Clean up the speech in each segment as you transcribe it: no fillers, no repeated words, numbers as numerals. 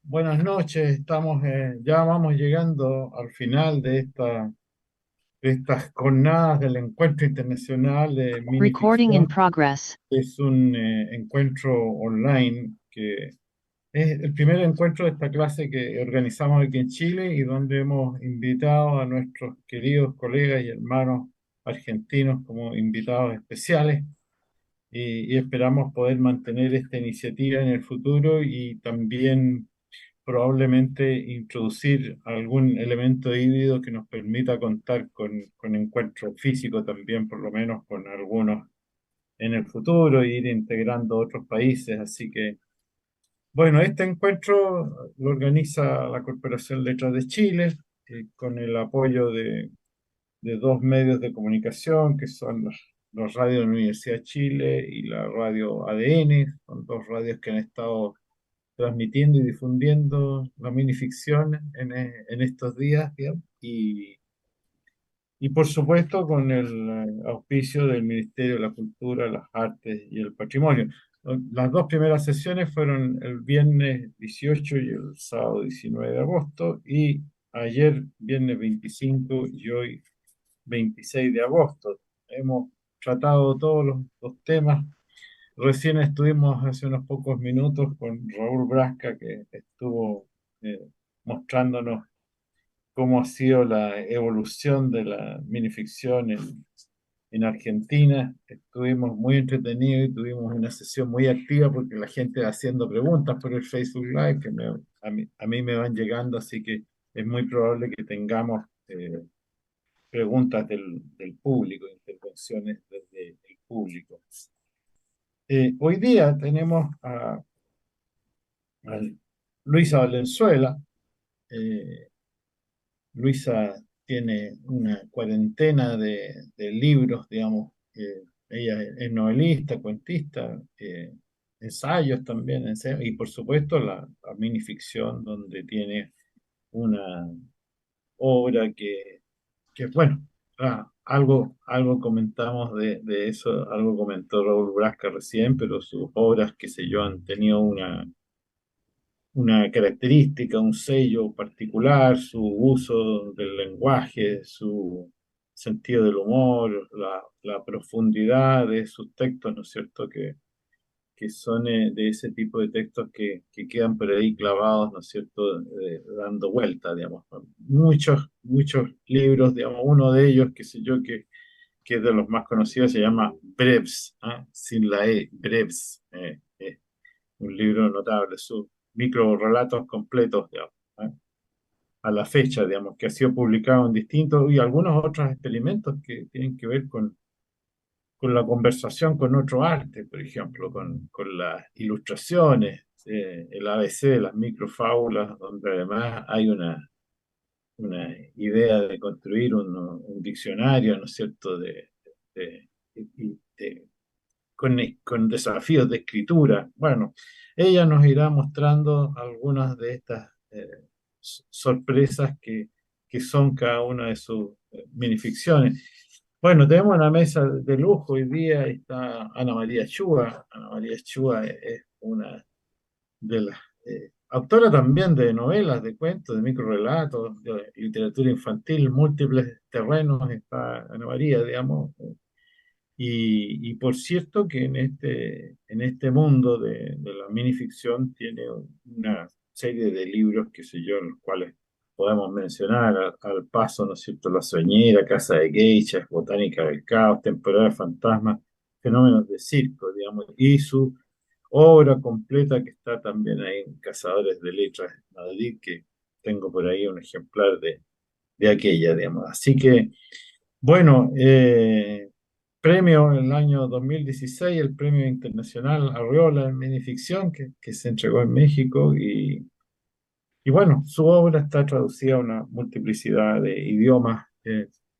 Buenas noches, ya vamos llegando al final de estas jornadas del Encuentro Internacional de Recording in Minificción. progress. Es un encuentro online que es el primer encuentro de esta clase que organizamos aquí en Chile y donde hemos invitado a nuestros queridos colegas y hermanos argentinos como invitados especiales y esperamos poder mantener esta iniciativa en el futuro y también probablemente introducir algún elemento híbrido que nos permita contar con encuentro físico también, por lo menos con algunos en el futuro, e ir integrando otros países. Así que, bueno, este encuentro lo organiza la Corporación Letras de Chile, con el apoyo de dos medios de comunicación, que son los radios de la Universidad de Chile y la radio ADN. Son dos radios que han estado transmitiendo y difundiendo la minificción en estos días, digamos, y por supuesto con el auspicio del Ministerio de la Cultura, las Artes y el Patrimonio. Las dos primeras sesiones fueron el viernes 18 y el sábado 19 de agosto, y ayer viernes 25 y hoy 26 de agosto. Hemos tratado todos los temas. Recién estuvimos hace unos pocos minutos con Raúl Brasca, que estuvo eh, mostrándonos cómo ha sido la evolución de la minificción en Argentina. Estuvimos muy entretenidos y tuvimos una sesión muy activa porque la gente va haciendo preguntas por el Facebook Live que a mí me van llegando, así que es muy probable que tengamos preguntas del público, intervenciones desde el público. Hoy día tenemos a Luisa Valenzuela. Eh, Luisa tiene una cuarentena de libros, digamos. Ella es novelista, cuentista, ensayos también, y por supuesto la minificción, donde tiene una obra que bueno, algo comentamos de eso, algo comentó Raúl Brasca recién, pero sus obras, qué sé yo, han tenido una característica, un sello particular, su uso del lenguaje, su sentido del humor, la profundidad de sus textos, ¿no es cierto? Que son de ese tipo de textos que quedan por ahí clavados, ¿no es cierto? Dando vuelta, digamos. Muchos libros, digamos, uno de ellos, qué sé yo, que es de los más conocidos, se llama Breves, ¿ah? Sin la E, Breves. Un libro notable, sus micro relatos completos, digamos, ¿eh? A la fecha, digamos, que ha sido publicado en distintos y algunos otros experimentos que tienen que ver con la conversación con otro arte, por ejemplo, con las ilustraciones, el ABC de las microfábulas, donde además hay una idea de construir un diccionario, ¿no es cierto?, de, de con desafíos de escritura. Bueno, ella nos irá mostrando algunas de estas sorpresas que son cada una de sus minificciones. Bueno, tenemos una mesa de lujo hoy día. Está Ana María Chua. Ana María Chua es una de las autora también de novelas, de cuentos, de microrelatos, de literatura infantil, múltiples terrenos. Está Ana María, digamos. Y por cierto que en este mundo de la minificción tiene una serie de libros, qué sé yo, los cuales podemos mencionar al paso, ¿no es cierto? La Soñera, Casa de Geishas, Botánica del Caos, Temporada de Fantasmas, Fenómenos de Circo, digamos, y su obra completa que está también ahí en Cazadores de Letras de Madrid, que tengo por ahí un ejemplar de aquella, digamos. Así que, bueno, premio en el año 2016, el Premio Internacional Arreola en Minificción, que se entregó en México. Y bueno, su obra está traducida a una multiplicidad de idiomas.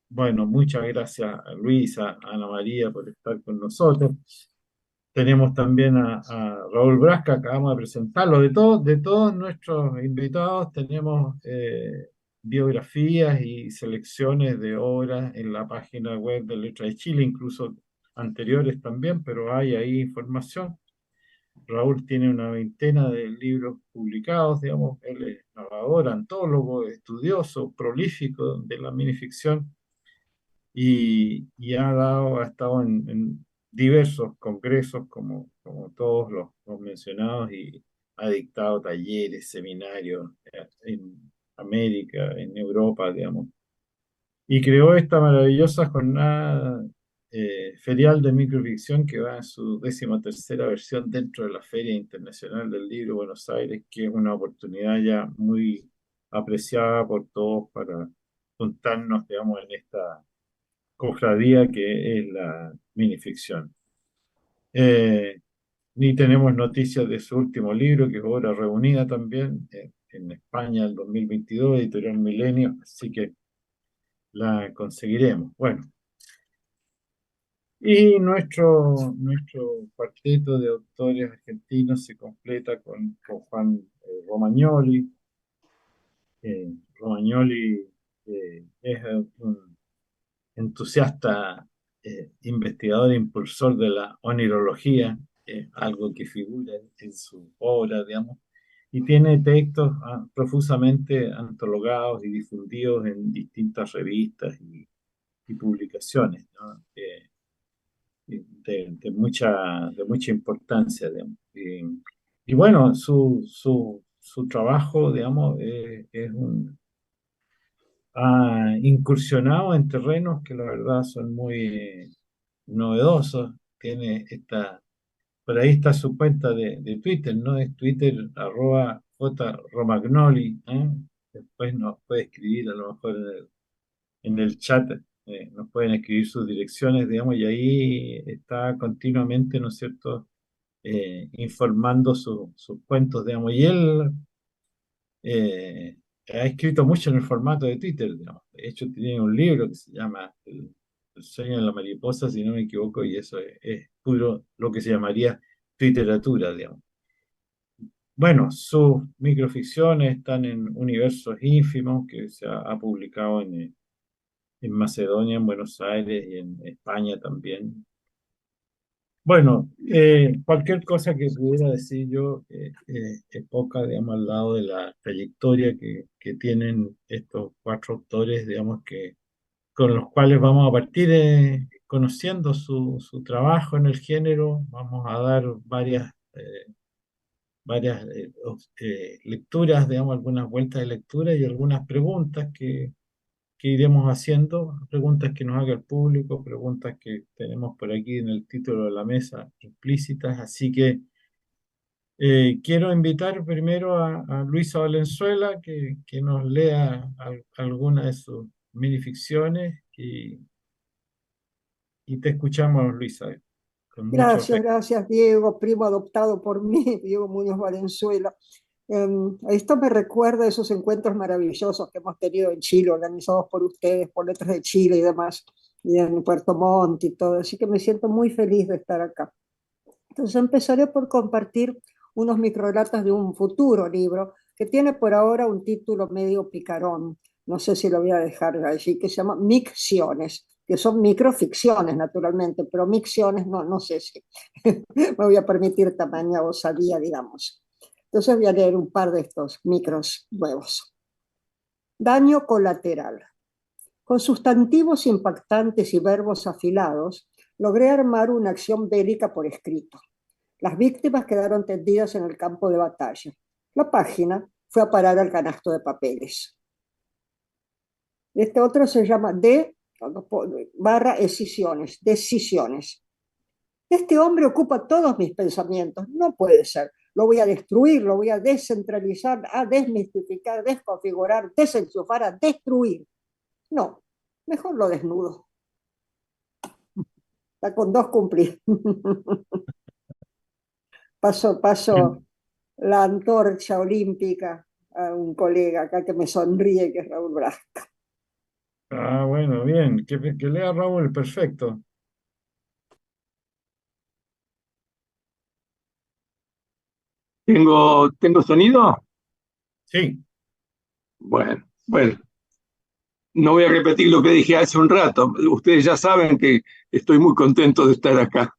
Bueno, muchas gracias a Luisa, a Ana María por estar con nosotros. Tenemos también a Raúl Brasca, acabamos de presentarlo. De todos nuestros invitados tenemos biografías y selecciones de obras en la página web de Letra de Chile, incluso anteriores también, pero hay ahí información. Raúl tiene una veintena de libros publicados, digamos, él es narrador, antólogo, estudioso, prolífico de la minificción y ha estado en diversos congresos, como todos los mencionados, y ha dictado talleres, seminarios en América, en Europa, digamos, y creó esta maravillosa jornada ferial de microficción que va en su 13ª versión dentro de la Feria Internacional del Libro de Buenos Aires, que es una oportunidad ya muy apreciada por todos para juntarnos, digamos, en esta cofradía que es la minificción. Eh, y tenemos noticias de su último libro, que es Obra Reunida también, en España, el 2022, Editorial Milenio, así que la conseguiremos. Bueno, y nuestro cuarteto de autores argentinos se completa con Juan Romagnoli. Romagnoli es un entusiasta investigador e impulsor de la onirología, algo que figura en su obra, digamos, y tiene textos profusamente antologados y difundidos en distintas revistas y publicaciones, ¿no? De mucha importancia, digamos. Y bueno, su trabajo, digamos, ha incursionado en terrenos que la verdad son muy novedosos. Por ahí está su cuenta de Twitter, ¿no? Es Twitter @jromagnoli, ¿eh? Después nos puede escribir a lo mejor en el chat, nos pueden escribir sus direcciones, digamos, y ahí está continuamente, ¿no es cierto?, informando sus cuentos, digamos, y él eh, ha escrito mucho en el formato de Twitter, digamos. De hecho, tiene un libro que se llama El sueño de la mariposa, si no me equivoco, y eso es puro lo que se llamaría Twitteratura, digamos. Bueno, sus microficciones están en Universos Ínfimos, que se ha publicado en Macedonia, en Buenos Aires y en España también. Bueno, cualquier cosa que pudiera decir yo es poca, digamos, al lado de la trayectoria que tienen estos cuatro autores, digamos, con los cuales vamos a partir conociendo su trabajo en el género. Vamos a dar varias lecturas, digamos, algunas vueltas de lectura y algunas preguntas que iremos haciendo, preguntas que nos haga el público, preguntas que tenemos por aquí en el título de la mesa implícitas. Así que quiero invitar primero a Luisa Valenzuela que nos lea alguna de sus minificciones y te escuchamos, Luisa, con mucho Gracias, afecto. gracias, Diego, primo adoptado por mí, Diego Muñoz Valenzuela. Esto me recuerda a esos encuentros maravillosos que hemos tenido en Chile, organizados por ustedes, por Letras de Chile y demás, y en Puerto Montt y todo. Así que me siento muy feliz de estar acá. Entonces empezaré por compartir unos microrelatos de un futuro libro que tiene por ahora un título medio picarón. No sé si lo voy a dejar allí, que se llama Micciones, que son microficciones naturalmente, pero micciones no sé si me voy a permitir tamaña osadía, digamos. Entonces voy a leer un par de estos micros nuevos. Daño colateral. Con sustantivos impactantes y verbos afilados, logré armar una acción bélica por escrito. Las víctimas quedaron tendidas en el campo de batalla. La página fue a parar al canasto de papeles. Este otro se llama decisiones. Este hombre ocupa todos mis pensamientos. No puede ser. Lo voy a destruir, lo voy a descentralizar, a desmistificar, desconfigurar, desenchufar, a destruir. No, mejor lo desnudo. Está con dos cumplir. Paso la antorcha olímpica a un colega acá que me sonríe, que es Raúl Braz. Bueno, bien, que lea Raúl, perfecto. ¿Tengo sonido? Sí, Bueno, no voy a repetir lo que dije hace un rato. Ustedes ya saben que estoy muy contento de estar acá.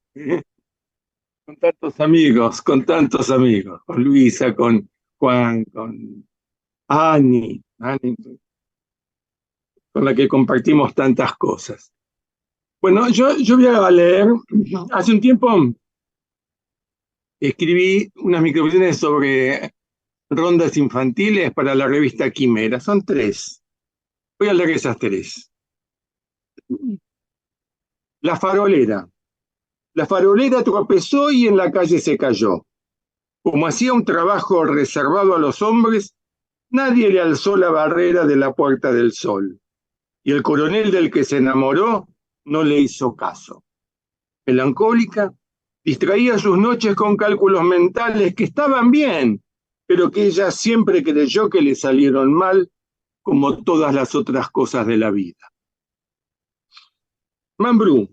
con tantos amigos, con Luisa, con Juan, con Ani, con la que compartimos tantas cosas. Bueno, yo voy a leer, hace un tiempo escribí unas microvisiones sobre rondas infantiles para la revista Quimera, son tres. Voy a leer esas tres. La farolera. La farolera tropezó y en la calle se cayó. Como hacía un trabajo reservado a los hombres, nadie le alzó la barrera de la Puerta del Sol. Y el coronel del que se enamoró no le hizo caso. Melancólica, distraía sus noches con cálculos mentales que estaban bien, pero que ella siempre creyó que le salieron mal, como todas las otras cosas de la vida. Mambrú.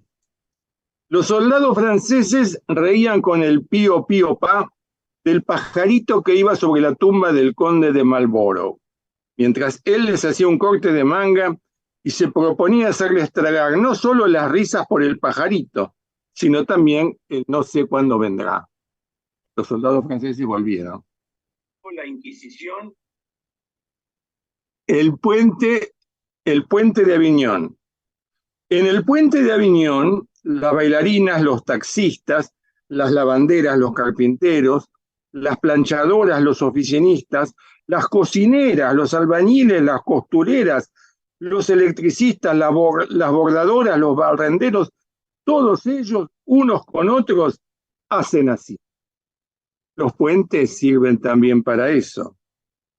Los soldados franceses reían con el pío pío pa del pajarito que iba sobre la tumba del conde de Marlborough, mientras él les hacía un corte de manga y se proponía hacerles tragar no solo las risas por el pajarito, sino también el no sé cuándo vendrá. Los soldados franceses volvieron. La Inquisición, el puente, el puente de Aviñón. En el puente de Aviñón, las bailarinas, los taxistas, las lavanderas, los carpinteros, las planchadoras, los oficinistas, las cocineras, los albañiles, las costureras, los electricistas, las bordadoras, los barrenderos, todos ellos, unos con otros, hacen así. Los puentes sirven también para eso.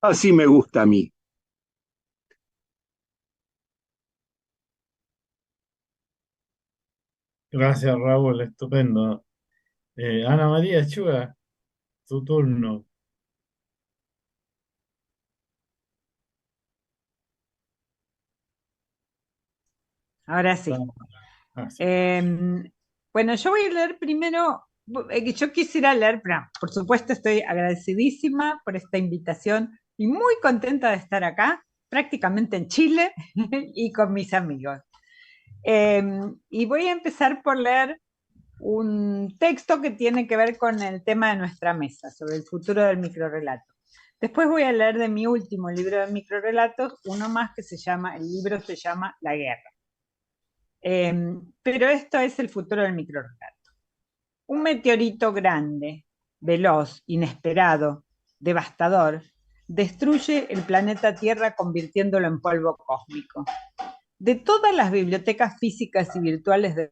Así me gusta a mí. Gracias, Raúl, estupendo. Ana María Chua, tu turno. Ahora sí. Sí. Bueno, yo voy a leer primero, yo quisiera leer, pero por supuesto estoy agradecidísima por esta invitación y muy contenta de estar acá, prácticamente en Chile y con mis amigos. Y voy a empezar por leer un texto que tiene que ver con el tema de nuestra mesa, sobre el futuro del microrrelato. Después voy a leer de mi último libro de microrrelatos, uno más que el libro se llama La Guerra. Pero esto es el futuro del microrrelato. Un meteorito grande, veloz, inesperado, devastador, destruye el planeta Tierra convirtiéndolo en polvo cósmico. De todas las bibliotecas físicas y virtuales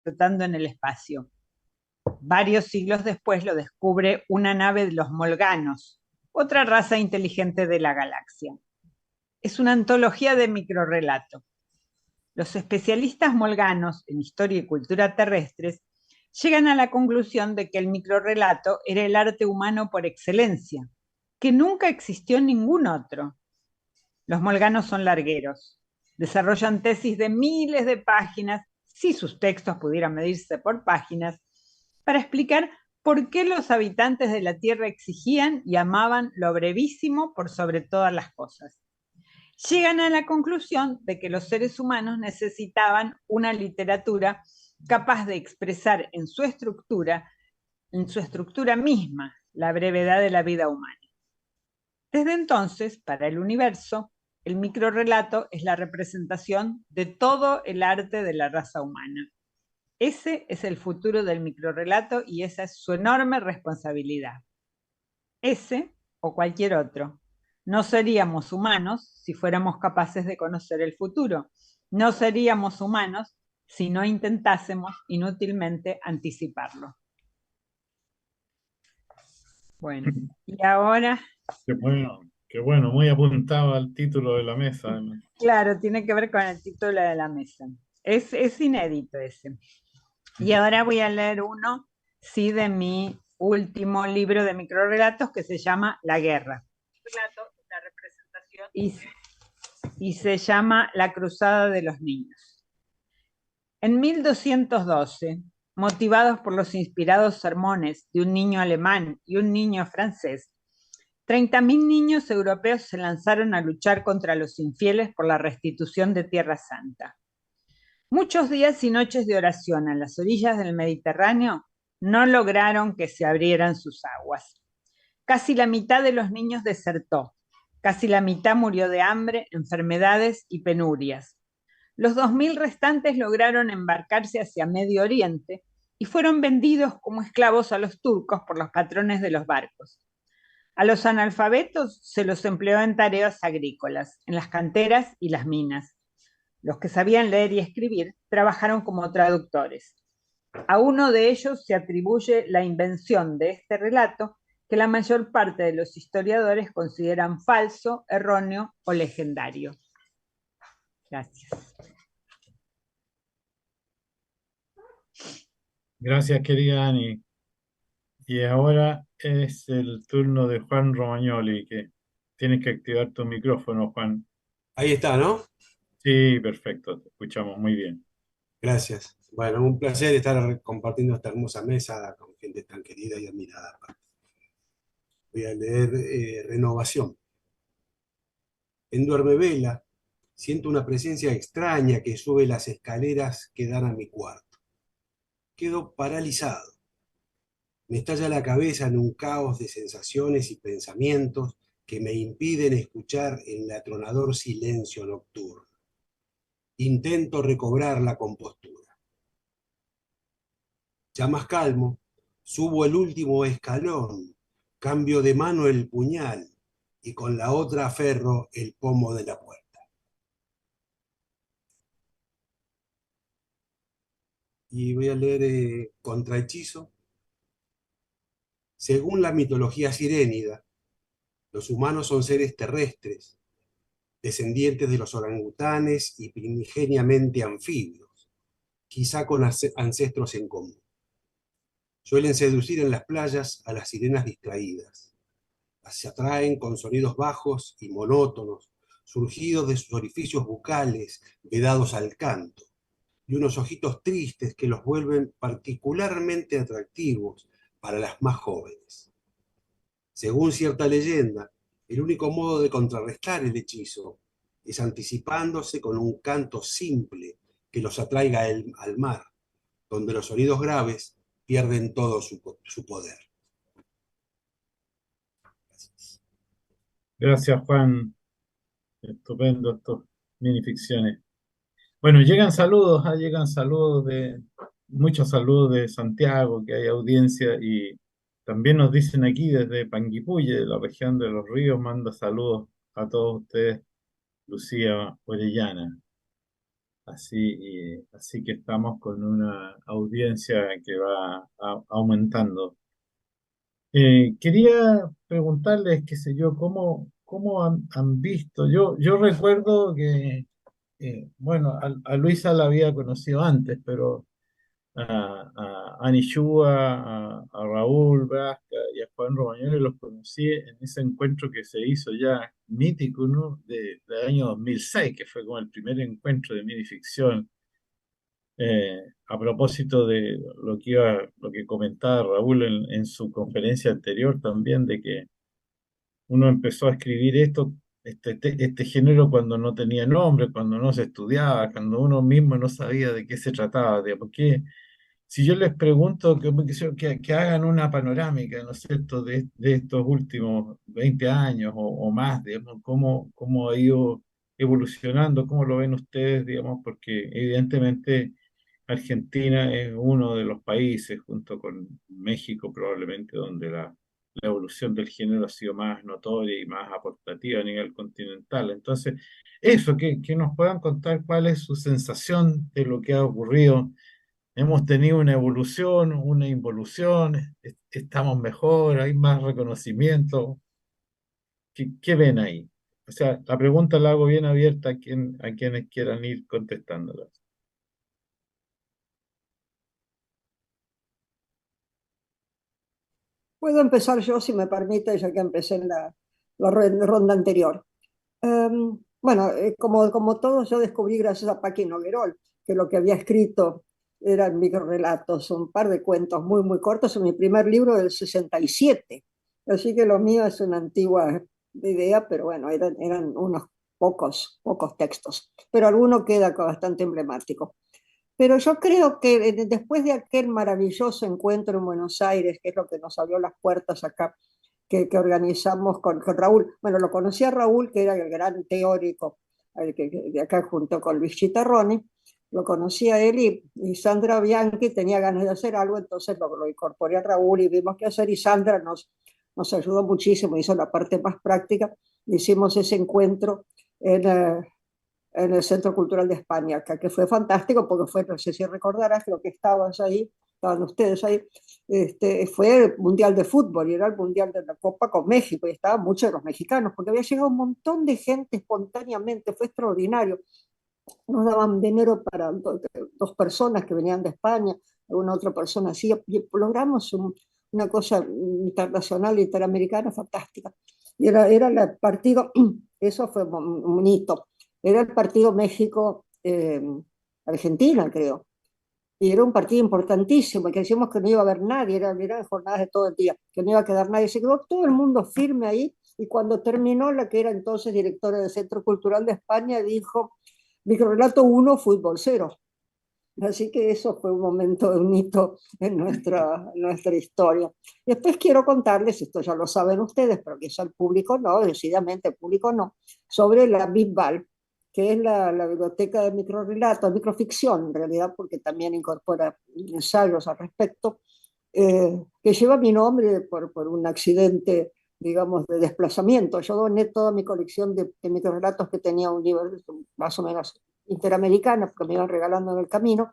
flotando en el espacio, varios siglos después lo descubre una nave de los Molganos, otra raza inteligente de la galaxia. Es una antología de microrrelato. Los especialistas molganos en historia y cultura terrestres llegan a la conclusión de que el microrrelato era el arte humano por excelencia, que nunca existió ningún otro. Los molganos son largueros, desarrollan tesis de miles de páginas, si sus textos pudieran medirse por páginas, para explicar por qué los habitantes de la Tierra exigían y amaban lo brevísimo por sobre todas las cosas. Llegan a la conclusión de que los seres humanos necesitaban una literatura capaz de expresar en su estructura misma, la brevedad de la vida humana. Desde entonces, para el universo, el microrrelato es la representación de todo el arte de la raza humana. Ese es el futuro del microrrelato y esa es su enorme responsabilidad. Ese o cualquier otro. No seríamos humanos si fuéramos capaces de conocer el futuro. No seríamos humanos si no intentásemos inútilmente anticiparlo. Bueno, y ahora... Qué bueno, muy apuntado al título de la mesa, además. Claro, tiene que ver con el título de la mesa. Es inédito ese. Y ahora voy a leer uno, sí, de mi último libro de microrrelatos que se llama La Guerra. Y se llama La Cruzada de los Niños. En 1212, motivados por los inspirados sermones de un niño alemán y un niño francés, 30.000 niños europeos se lanzaron a luchar contra los infieles por la restitución de Tierra Santa. Muchos días y noches de oración a las orillas del Mediterráneo no lograron que se abrieran sus aguas. Casi la mitad de los niños desertó, casi la mitad murió de hambre, enfermedades y penurias. Los 2000 restantes lograron embarcarse hacia Medio Oriente y fueron vendidos como esclavos a los turcos por los patrones de los barcos. A los analfabetos se los empleó en tareas agrícolas, en las canteras y las minas. Los que sabían leer y escribir trabajaron como traductores. A uno de ellos se atribuye la invención de este relato que la mayor parte de los historiadores consideran falso, erróneo o legendario. Gracias. Gracias, querida Ani. Y ahora es el turno de Juan Romagnoli, que tienes que activar tu micrófono, Juan. Ahí está, ¿no? Sí, perfecto, te escuchamos muy bien. Gracias. Bueno, un placer estar compartiendo esta hermosa mesa con gente tan querida y admirada. Voy a leer Renovación. En Duermevela siento una presencia extraña que sube las escaleras que dan a mi cuarto. Quedo paralizado. Me estalla la cabeza en un caos de sensaciones y pensamientos que me impiden escuchar el atronador silencio nocturno. Intento recobrar la compostura. Ya más calmo, subo el último escalón, cambio de mano el puñal y con la otra aferro el pomo de la puerta. Y voy a leer Contrahechizo. Según la mitología sirénida, los humanos son seres terrestres, descendientes de los orangutanes y primigeniamente anfibios, quizá con ancestros en común. Suelen seducir en las playas a las sirenas distraídas. Se atraen con sonidos bajos y monótonos, surgidos de sus orificios bucales, vedados al canto, y unos ojitos tristes que los vuelven particularmente atractivos para las más jóvenes. Según cierta leyenda, el único modo de contrarrestar el hechizo es anticipándose con un canto simple que los atraiga al mar, donde los sonidos graves pierden todo su poder. Gracias. Gracias, Juan. Estupendo estos minificciones. Bueno, llegan saludos muchos saludos de Santiago, que hay audiencia, y también nos dicen aquí desde Panguipulli, de la región de Los Ríos, manda saludos a todos ustedes, Lucía Orellana. Así que estamos con una audiencia que va aumentando. Quería preguntarles, qué sé yo, cómo han visto. Yo recuerdo que, bueno, a Luisa la había conocido antes, pero a Anishua, a Raúl Brasca y a Juan Romagnoli los conocí en ese encuentro que se hizo ya mítico, ¿no? Del año 2006, que fue como el primer encuentro de minificción. A propósito de lo que comentaba Raúl en su conferencia anterior también, de que uno empezó a escribir este género cuando no tenía nombre, cuando no se estudiaba, cuando uno mismo no sabía de qué se trataba, de por qué. Si yo les pregunto que hagan una panorámica, ¿no es cierto?, de estos últimos 20 años o más, digamos, cómo ha ido evolucionando, cómo lo ven ustedes, digamos, porque evidentemente Argentina es uno de los países, junto con México probablemente, donde la evolución del género ha sido más notoria y más aportativa a nivel continental. Entonces, eso, que nos puedan contar cuál es su sensación de lo que ha ocurrido. Hemos tenido una evolución, una involución, estamos mejor, hay más reconocimiento. ¿Qué ven ahí? O sea, la pregunta la hago bien abierta a quienes quieran ir contestándola. Puedo empezar yo, si me permite, ya que empecé en la ronda anterior. Bueno, como todos, yo descubrí gracias a Paqui Noguerol que lo que había escrito eran microrelatos, un par de cuentos muy, muy cortos, en mi primer libro del 67. Así que lo mío es una antigua idea, pero bueno, eran unos pocos textos, pero alguno queda bastante emblemático. Pero yo creo que después de aquel maravilloso encuentro en Buenos Aires, que es lo que nos abrió las puertas acá, que organizamos con Raúl, bueno, lo conocí a Raúl, que era el gran teórico, el que de acá junto con Luis Chitarroni, lo conocí a él y Sandra Bianchi tenía ganas de hacer algo, entonces lo incorporé a Raúl y vimos qué hacer y Sandra nos ayudó muchísimo, hizo la parte más práctica, hicimos ese encuentro en, en el Centro Cultural de España, acá, que fue fantástico porque fue, no sé si recordarás, creo que estabas ahí, estaban ustedes ahí, fue el Mundial de Fútbol y era el Mundial de la Copa con México y estaban muchos de los mexicanos porque había llegado un montón de gente espontáneamente, fue extraordinario. Nos daban dinero para dos personas que venían de España, alguna otra persona así, y logramos una cosa internacional, interamericana fantástica. Y era el partido, eso fue un hito, era el partido México-Argentina, creo. Y era un partido importantísimo, que decíamos que no iba a haber nadie, eran jornadas de todo el día, que no iba a quedar nadie. Se quedó todo el mundo firme ahí, y cuando terminó, la que era entonces directora del Centro Cultural de España dijo, microrelato 1, fútbol 0. Así que eso fue un momento, un hito en nuestra historia. Después quiero contarles, esto ya lo saben ustedes, pero quizá el público no, decididamente el público no, sobre la BIBAL, que es la biblioteca de microrelatos, microficción en realidad, porque también incorpora ensayos al respecto, que lleva mi nombre por un accidente, digamos, de desplazamiento. Yo doné toda mi colección de microrelatos que tenía un libro más o menos interamericana, porque me iban regalando en el camino,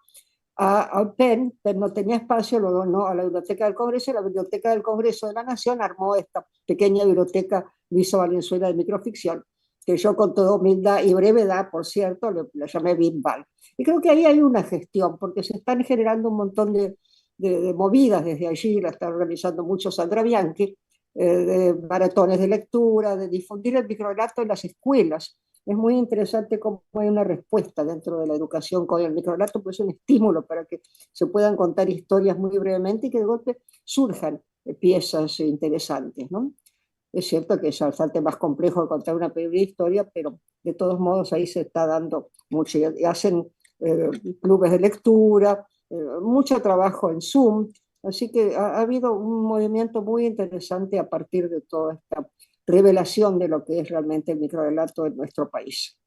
a PEN. PEN no tenía espacio, lo donó a la Biblioteca del Congreso, y la Biblioteca del Congreso de la Nación armó esta pequeña biblioteca Luisa Valenzuela de microficción, que yo con toda humildad y brevedad, por cierto, le llamé BIMBAL. Y creo que ahí hay una gestión, porque se están generando un montón de movidas desde allí, la está organizando mucho Sandra Bianchi, de maratones de lectura, de difundir el microrelato en las escuelas. Es muy interesante cómo hay una respuesta dentro de la educación con el microrelato, pues es un estímulo para que se puedan contar historias muy brevemente y que de golpe surjan piezas interesantes, ¿no? Es cierto que es bastante más complejo de contar una pequeña historia, pero de todos modos ahí se está dando mucho. Y hacen eh, clubes de lectura, mucho trabajo en Zoom, así que ha habido un movimiento muy interesante a partir de toda esta revelación de lo que es realmente el microrelato en nuestro país.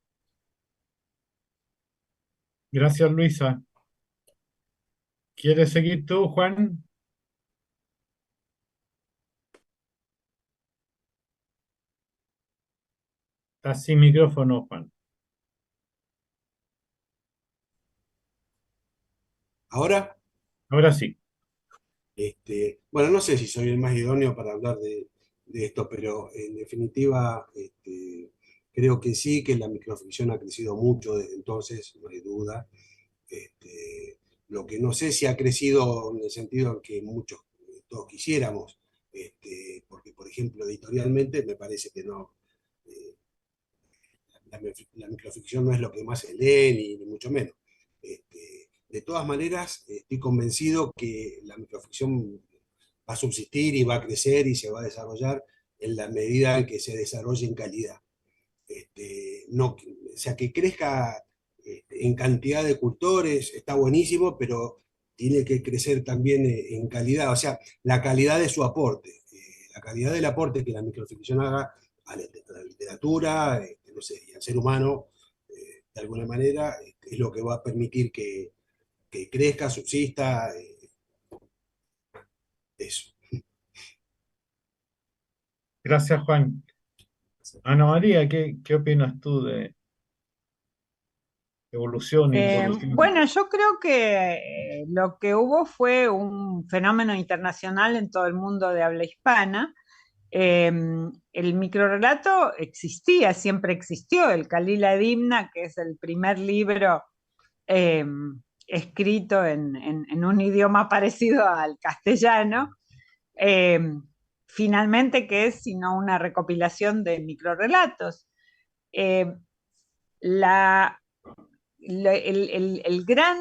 Gracias, Luisa. ¿Quieres seguir tú, Juan? Estás sin micrófono, Juan. Ahora, Ahora sí. bueno, no sé si soy el más idóneo para hablar de esto, pero en definitiva, creo que sí, que la microficción ha crecido mucho desde entonces, no hay duda. Este, lo que no sé si ha crecido en el sentido en que muchos, todos quisiéramos, porque, por ejemplo, editorialmente me parece que no, eh, la microficción no es lo que más se lee, ni mucho menos. De todas maneras, estoy convencido que la microficción va a subsistir y va a crecer y se va a desarrollar en la medida en que se desarrolle en calidad. No, o sea, que crezca en cantidad de cultores está buenísimo, pero tiene que crecer también en calidad, o sea, la calidad de su aporte, la calidad del aporte que la microficción haga a la literatura, no sé, y al ser humano, de alguna manera, es lo que va a permitir que crezca, subsista, eso. Gracias, Juan. Ana María, ¿qué opinas tú de evolución e involución? Bueno, yo creo que lo que hubo fue un fenómeno internacional en todo el mundo de habla hispana. Eh, el microrelato existía, siempre existió. El Kalila Edimna, que es el primer libro eh, escrito en un idioma parecido al castellano, eh, finalmente que es sino una recopilación de microrelatos. Eh, la el gran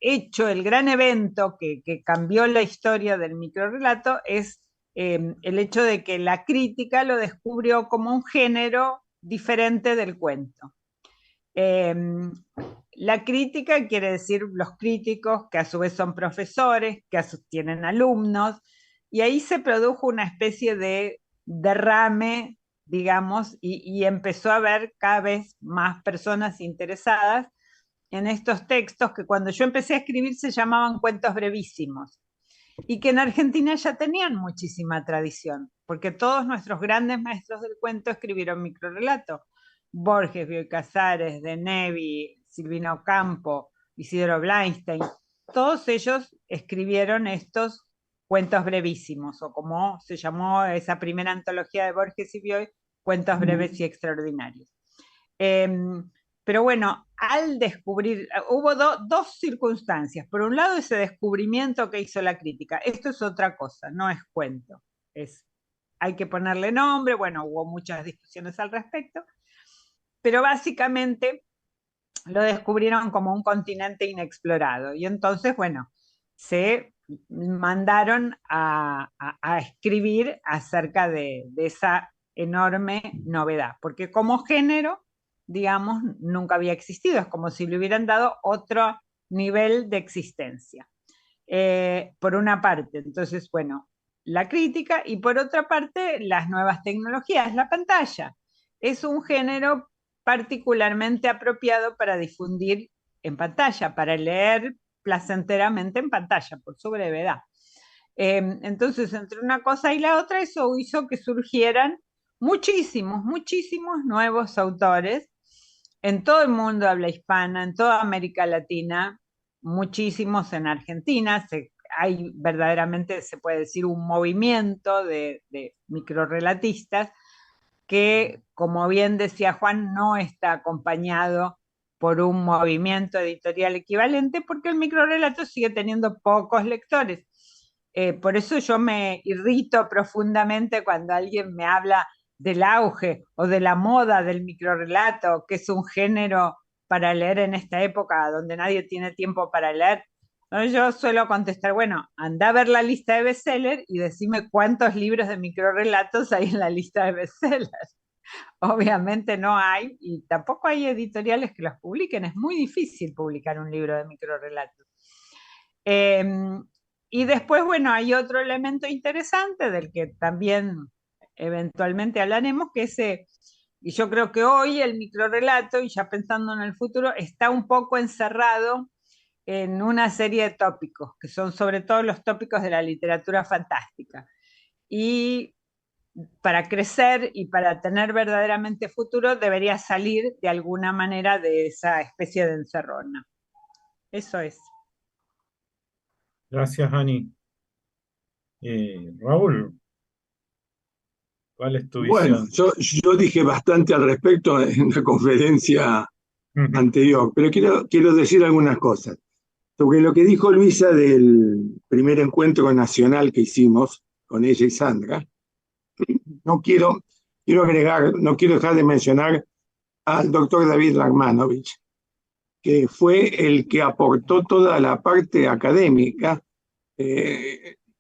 hecho, el gran evento que cambió la historia del microrelato es el hecho de que la crítica lo descubrió como un género diferente del cuento. Eh, La crítica quiere decir los críticos, que a su vez son profesores, que tienen alumnos, y ahí se produjo una especie de derrame, digamos, y empezó a haber cada vez más personas interesadas en estos textos que cuando yo empecé a escribir se llamaban cuentos brevísimos y que en Argentina ya tenían muchísima tradición, porque todos nuestros grandes maestros del cuento escribieron microrelatos. Borges, Bioy Casares, De Nevi, Silvino Campo, Isidro Blainstein, todos ellos escribieron estos cuentos brevísimos, o como se llamó esa primera antología de Borges y Bioy, cuentos breves y extraordinarios. Pero bueno, al descubrir, hubo dos circunstancias. Por un lado, ese descubrimiento que hizo la crítica. Esto es otra cosa, no es cuento. Hay que ponerle nombre, bueno, hubo muchas discusiones al respecto, pero básicamente lo descubrieron como un continente inexplorado. Y entonces, bueno, se mandaron a escribir acerca de esa enorme novedad, porque como género, digamos, nunca había existido, es como si le hubieran dado otro nivel de existencia. Por una parte, entonces, bueno, la crítica, y por otra parte, las nuevas tecnologías, la pantalla. Es un género particularmente apropiado para difundir en pantalla, para leer placenteramente en pantalla, por su brevedad. Entonces, entre una cosa y la otra, eso hizo que surgieran muchísimos nuevos autores en todo el mundo habla hispana, en toda América Latina, muchísimos en Argentina. Hay verdaderamente, se puede decir, un movimiento de microrelatistas que, como bien decía Juan, no está acompañado por un movimiento editorial equivalente, porque el microrelato sigue teniendo pocos lectores. Por eso yo me irrito profundamente cuando alguien me habla del auge o de la moda del microrelato, que es un género para leer en esta época donde nadie tiene tiempo para leer. ¿No? Yo suelo contestar, bueno, anda a ver la lista de bestsellers y decime cuántos libros de microrelatos hay en la lista de bestsellers. Obviamente no hay, y tampoco hay editoriales que los publiquen. Es muy difícil publicar un libro de microrelatos. Y después, bueno, hay otro elemento interesante del que también eventualmente hablaremos, que es, y yo creo que hoy el microrelato, y ya pensando en el futuro, está un poco encerrado en una serie de tópicos, que son sobre todo los tópicos de la literatura fantástica. Y para crecer y para tener verdaderamente futuro, debería salir de alguna manera de esa especie de encerrona. Eso es. Gracias, Ani. Raúl, ¿cuál es tu Bueno, visión? yo dije bastante al respecto en la conferencia anterior, pero quiero decir algunas cosas. Sobre lo que dijo Luisa del primer encuentro nacional que hicimos con ella y Sandra, quiero agregar, no quiero dejar de mencionar al doctor David Lagmanovich, que fue el que aportó toda la parte académica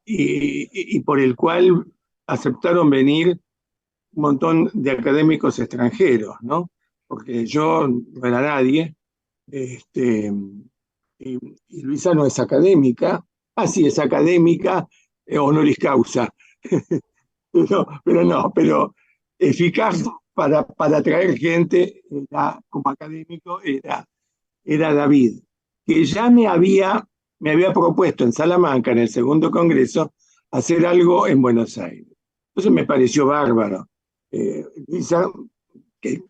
y por el cual aceptaron venir un montón de académicos extranjeros, ¿no? Porque yo no era nadie, y Luisa no es académica, sí es académica, honoris causa, pero eficaz para atraer gente como académico era David, que ya me había propuesto en Salamanca, en el segundo congreso, hacer algo en Buenos Aires. Entonces me pareció bárbaro. Luisa, que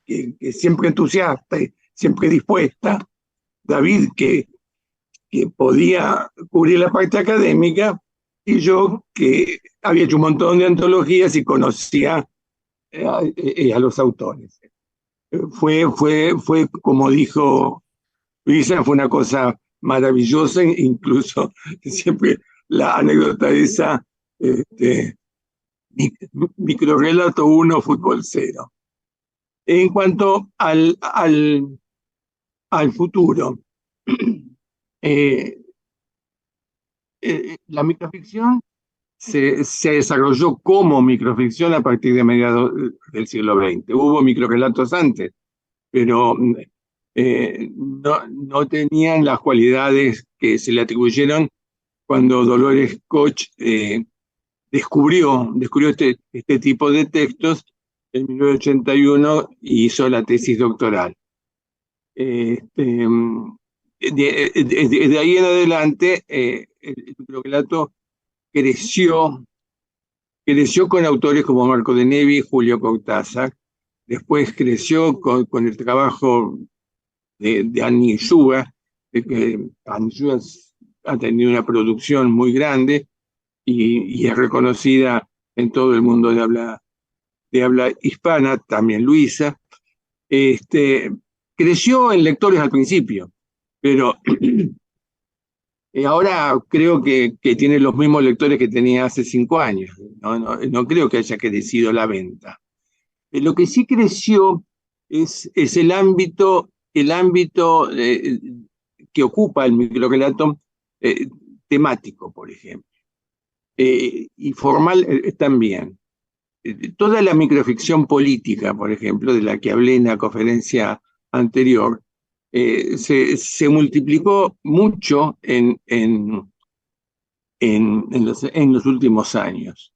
siempre entusiasta, siempre dispuesta, David, que podía cubrir la parte académica, y yo, que había hecho un montón de antologías y conocía a los autores. Fue, como dijo Luisa, fue una cosa maravillosa, incluso siempre la anécdota esa, microrelato 1, fútbol 0. En cuanto al futuro, la microficción se desarrolló como microficción a partir de mediados del siglo XX. Hubo microrelatos antes, pero no tenían las cualidades que se le atribuyeron cuando Dolores Koch descubrió este tipo de textos en 1981 y hizo la tesis doctoral. De ahí en adelante, el microrelato creció con autores como Marco de Nevi y Julio Cortázar. Después creció con el trabajo de Annie Suga, que Annie Suga ha tenido una producción muy grande y es reconocida en todo el mundo de habla hispana, también Luisa. Creció en lectores al principio, pero ahora creo que tiene los mismos lectores que tenía hace 5 años. No creo que haya crecido la venta. Lo que sí creció es el ámbito que ocupa el microrelato temático, por ejemplo, y formal también. Toda la microficción política, por ejemplo, de la que hablé en la conferencia anterior, se multiplicó mucho en los últimos años.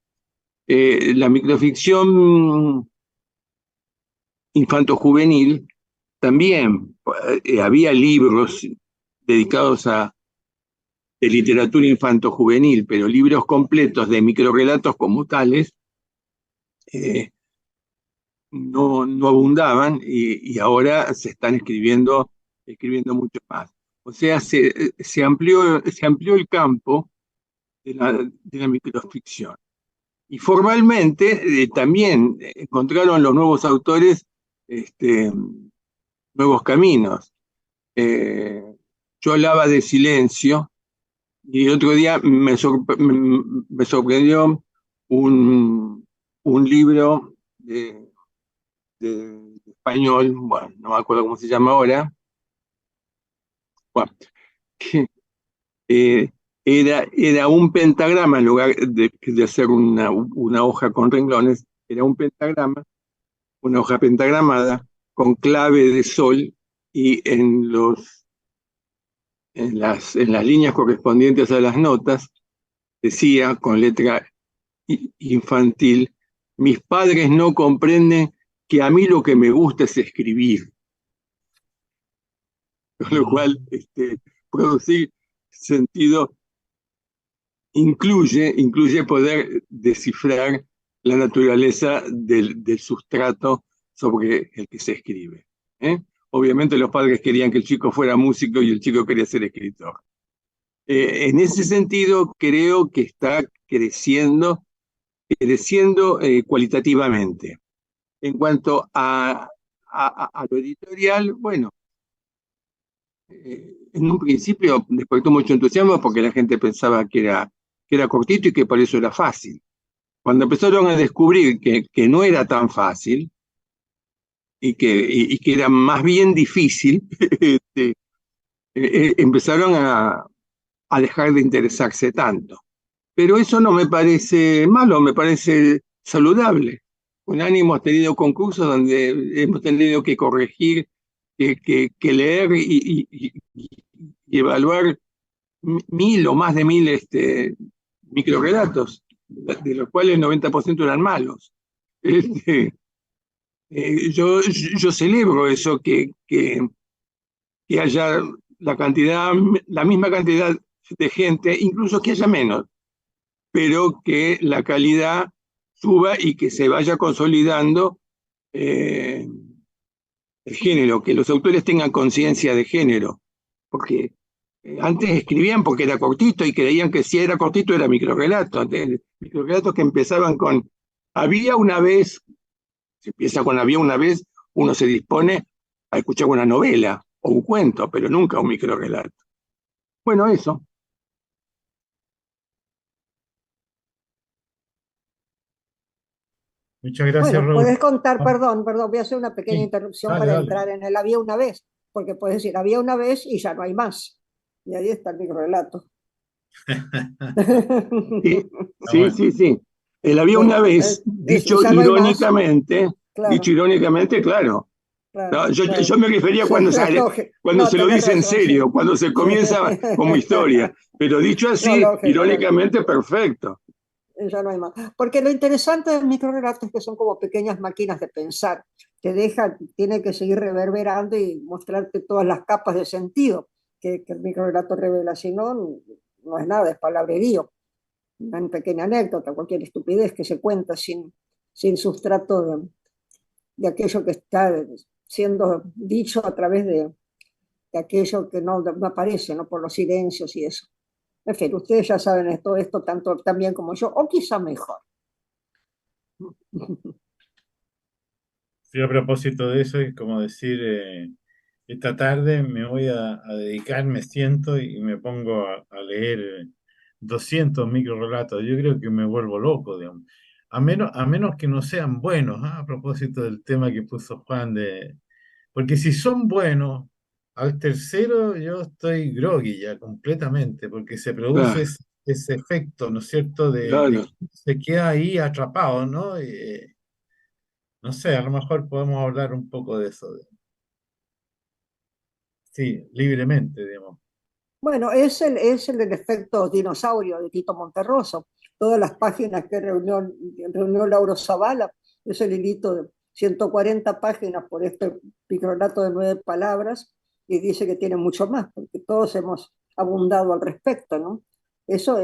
La microficción infanto-juvenil también, había libros dedicados de literatura infanto-juvenil, pero libros completos de microrelatos como tales no abundaban, y ahora se están escribiendo mucho más. O sea, se amplió el campo de la microficción. Y formalmente también encontraron los nuevos autores nuevos caminos. Yo hablaba de silencio, y el otro día me sorprendió un libro de español, bueno, no me acuerdo cómo se llama ahora, bueno, que era un pentagrama, en lugar de hacer una hoja con renglones, era un pentagrama, una hoja pentagramada con clave de sol, y en las líneas correspondientes a las notas decía con letra infantil: mis padres no comprenden que a mí lo que me gusta es escribir. Con lo cual, producir sentido incluye poder descifrar la naturaleza del sustrato sobre el que se escribe. Obviamente los padres querían que el chico fuera músico y el chico quería ser escritor. En ese sentido, creo que está creciendo cualitativamente. En cuanto a lo editorial, bueno, en un principio despertó mucho entusiasmo porque la gente pensaba que era cortito y que por eso era fácil. Cuando empezaron a descubrir que no era tan fácil y que era más bien difícil, empezaron a dejar de interesarse tanto. Pero eso no me parece malo, me parece saludable. Con ánimo hemos tenido concursos donde hemos tenido que corregir, que leer y evaluar 1000 o más de 1000 microrelatos, de los cuales el 90% eran malos. Yo celebro eso, que haya la misma cantidad de gente, incluso que haya menos, pero que la calidad suba y que se vaya consolidando el género, que los autores tengan conciencia de género, porque antes escribían porque era cortito y creían que si era cortito era microrelato. Microrelatos que empezaban con había una vez, se empieza con había una vez, uno se dispone a escuchar una novela o un cuento, pero nunca un microrelato. Bueno, eso. Muchas gracias, Bueno, Raúl. puedes contar, perdón, voy a hacer una pequeña Sí, interrupción dale, para dale. entrar en el había una vez, porque puedes decir había una vez y ya no hay más. Y ahí está el microrelato. Sí. El había una vez, Ya no hay más, claro. dicho irónicamente, claro, claro, No, yo claro. me refería cuando No, sale, cuando no, se lo tenés dice en razón, sí. serio, cuando se comienza como historia. Pero dicho No, así, lógico, lógico. irónicamente, perfecto. Ya no hay más. Porque lo interesante del microrelato es que son como pequeñas máquinas de pensar. Te deja, tiene que seguir reverberando y mostrarte todas las capas de sentido que el microrelato revela. Si no, no es nada, es palabrerío. Una pequeña anécdota, cualquier estupidez que se cuenta sin sustrato de aquello que está siendo dicho a través de aquello que no aparece, ¿no? Por los silencios y eso. En fin, ustedes ya saben todo esto tanto también como yo, o quizá mejor. Sí, a propósito de eso, es como decir, esta tarde me voy a dedicar, me siento y me pongo a leer 200 microrelatos. Yo creo que me vuelvo loco, digamos. A menos que no sean buenos, ¿ah? A propósito del tema que puso Juan de... Porque si son buenos, al tercero yo estoy groggy ya completamente, porque se produce Claro, ese efecto, ¿no es cierto?, de claro. que se queda ahí atrapado, ¿no? No sé, a lo mejor podemos hablar un poco de eso. Sí, libremente, digamos. Bueno, es el del efecto dinosaurio de Tito Monterroso. Todas las páginas que reunió Lauro Zavala, es el hilito de 140 páginas por este microrelato de 9 palabras, y dice que tiene mucho más, porque todos hemos abundado al respecto, ¿no? Eso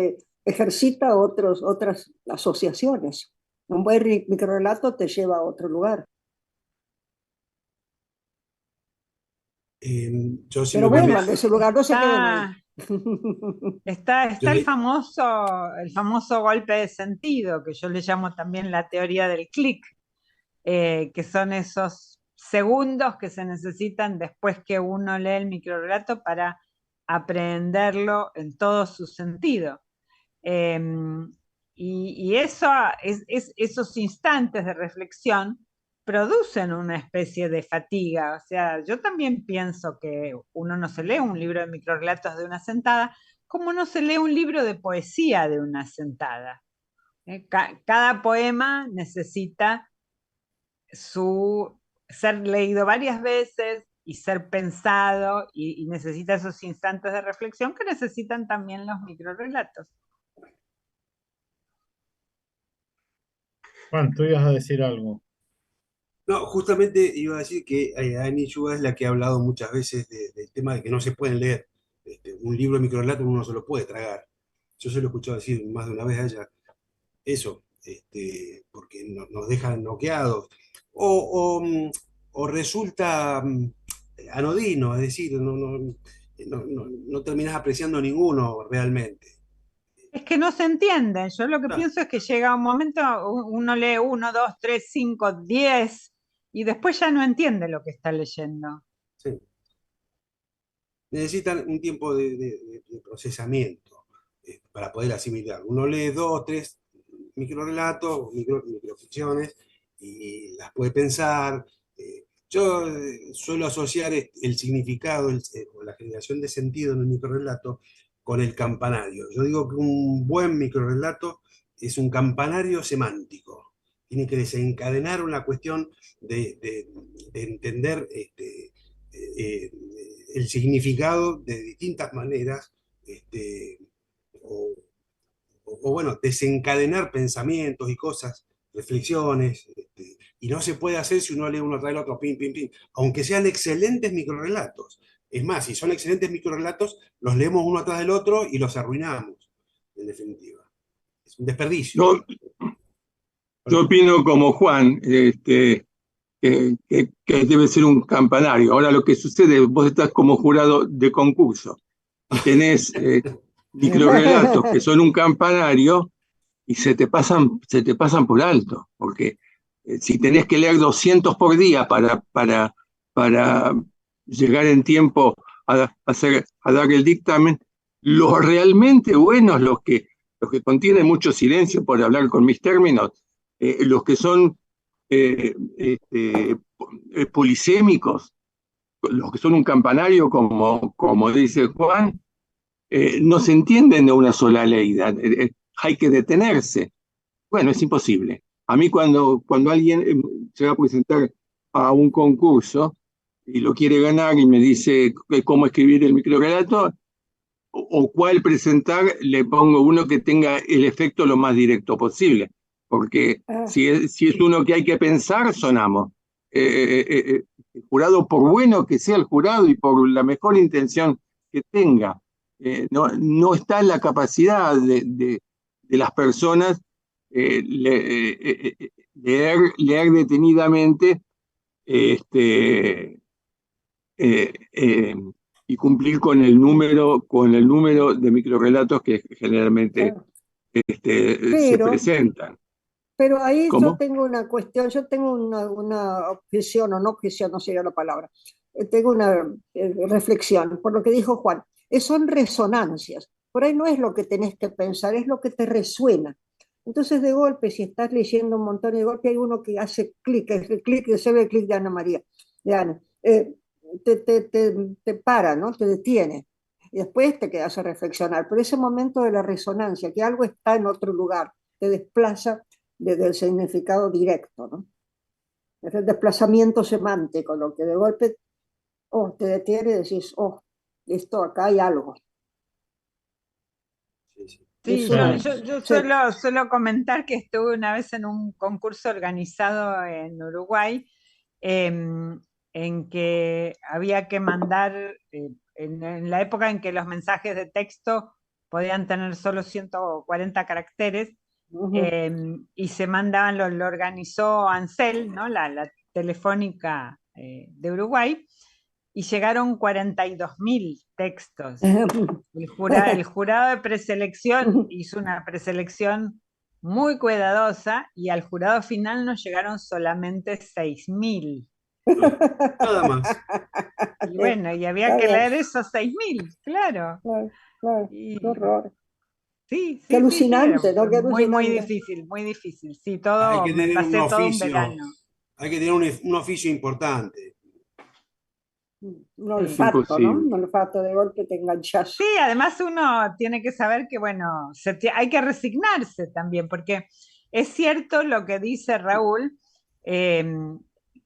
ejercita otras asociaciones. Un buen microrelato te lleva a otro lugar. Yo si me Pero vuelvan permite, de ese lugar, no se queden ahí. Está, está yo le- el famoso golpe de sentido, que yo le llamo también la teoría del clic, que son esos segundos que se necesitan después que uno lee el microrelato para aprenderlo en todo su sentido. Eh, y eso, esos instantes de reflexión producen una especie de fatiga. O sea, yo también pienso que uno no se lee un libro de microrelatos de una sentada, como no se lee un libro de poesía de una sentada. Cada poema necesita ser leído varias veces y ser pensado y necesita esos instantes de reflexión que necesitan también los microrelatos. Juan, tú ibas a decir algo. no, justamente iba a decir que Annie Yuga es la que ha hablado muchas veces del tema de que no se pueden leer. Un libro de microrelato uno no se lo puede tragar. Yo se lo he escuchado decir más de una vez a ella. Eso, porque nos dejan noqueados. O, o resulta anodino, es decir, no terminas apreciando ninguno realmente. Es que no se entiende. Yo lo que Ah, pienso es que llega un momento, uno lee 1, 2, 3, 5, 10 y después ya no entiende lo que está leyendo. sí. Necesitan un tiempo de procesamiento para poder asimilar. Uno lee dos, tres microrelatos, microficciones y las puede pensar. Yo suelo asociar el significado o la generación de sentido en el microrelato con el campanario. Yo digo que un buen microrelato es un campanario semántico. Tiene que desencadenar una cuestión de entender eh, el significado de distintas maneras, este, o, bueno, desencadenar pensamientos y cosas, reflexiones, y no se puede hacer si uno lee uno tras el otro, pim, pim, pim, aunque sean excelentes microrelatos. Es más, si son excelentes microrelatos, los leemos uno atrás del otro y los arruinamos, en definitiva. Es un desperdicio. Yo, yo opino como Juan, que debe ser un campanario. Ahora lo que sucede, vos estás como jurado de concurso y tenés microrelatos que son un campanario y se te pasan por alto, porque si tenés que leer 200 por día para llegar en tiempo a dar el dictamen, los realmente buenos, los que contienen mucho silencio, por hablar con mis términos, los que son polisémicos, los que son un campanario, como dice Juan, no se entienden de una sola leída. Hay que detenerse. Bueno, es imposible. A mí cuando alguien se va a presentar a un concurso y lo quiere ganar y me dice cómo escribir el microrelato o cuál presentar, le pongo uno que tenga el efecto lo más directo posible, porque Ah, si es uno que hay que pensar, sonamos. El jurado, por bueno que sea el jurado y por la mejor intención que tenga, no está en la capacidad de las personas leer detenidamente este, eh, eh, y cumplir con el número de microrelatos que generalmente ah. se Pero, presentan. pero ahí yo ¿Cómo? tengo una cuestión, yo tengo una objeción, o no objeción, no sería la palabra. Tengo una reflexión por lo que dijo Juan. Son resonancias. Por ahí no es lo que tenés que pensar, es lo que te resuena. Entonces, de golpe, si estás leyendo un montón, de golpe hay uno que hace clic, el clic, se ve el clic de Ana María, de Ana. Te para, ¿no? Te detiene. Y después te quedas a reflexionar. Pero ese momento de la resonancia, que algo está en otro lugar, te desplaza desde el significado directo, ¿no? Es el desplazamiento semántico, lo que de golpe te detiene y decís, esto acá hay algo. Sí, sí. Sí, Eso, Claro. yo sí. suelo comentar que estuve una vez en un concurso organizado en Uruguay, en que había que mandar, en la época en que los mensajes de texto podían tener solo 140 caracteres, Ujú. y se mandaban, lo organizó Ansel, ¿no? La Telefónica de Uruguay, y llegaron 42.000 textos. El jurado de preselección hizo una preselección muy cuidadosa y al jurado final nos llegaron solamente 6.000. Nada más. Y Sí, bueno, y había está que bien. leer esos 6.000, claro. Claro, claro. Qué Y horror. sí, Qué sí, sí, sí, era alucinante, ¿no? Qué muy, muy alucinante. difícil, muy difícil. Sí, Hay todo, que me tener un pasé todo un oficio, verano. hay que tener un oficio importante. Un Sí. olfato, ¿no? Imposible. Un olfato de golpe te Sí, enganchas. además uno tiene que saber que, bueno, hay que resignarse también, porque es cierto lo que dice Raúl, eh,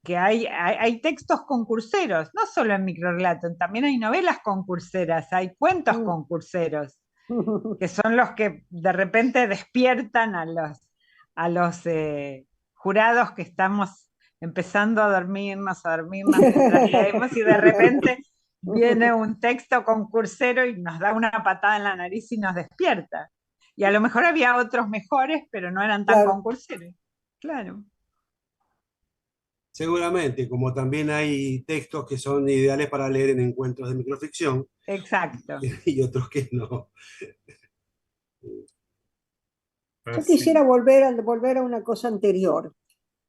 que hay textos concurseros, no solo en microrelato, también hay novelas concurseras, hay cuentos Mm. concurseros, que son los que de repente despiertan a los jurados que estamos empezando a dormirnos mientras leemos y de repente viene un texto concursero y nos da una patada en la nariz y nos despierta. Y a lo mejor había otros mejores, pero no eran tan Claro. concurseros. Claro, Seguramente, como también hay textos que son ideales para leer en encuentros de microficción exacto. y otros que no. Yo Así. quisiera volver a una cosa anterior,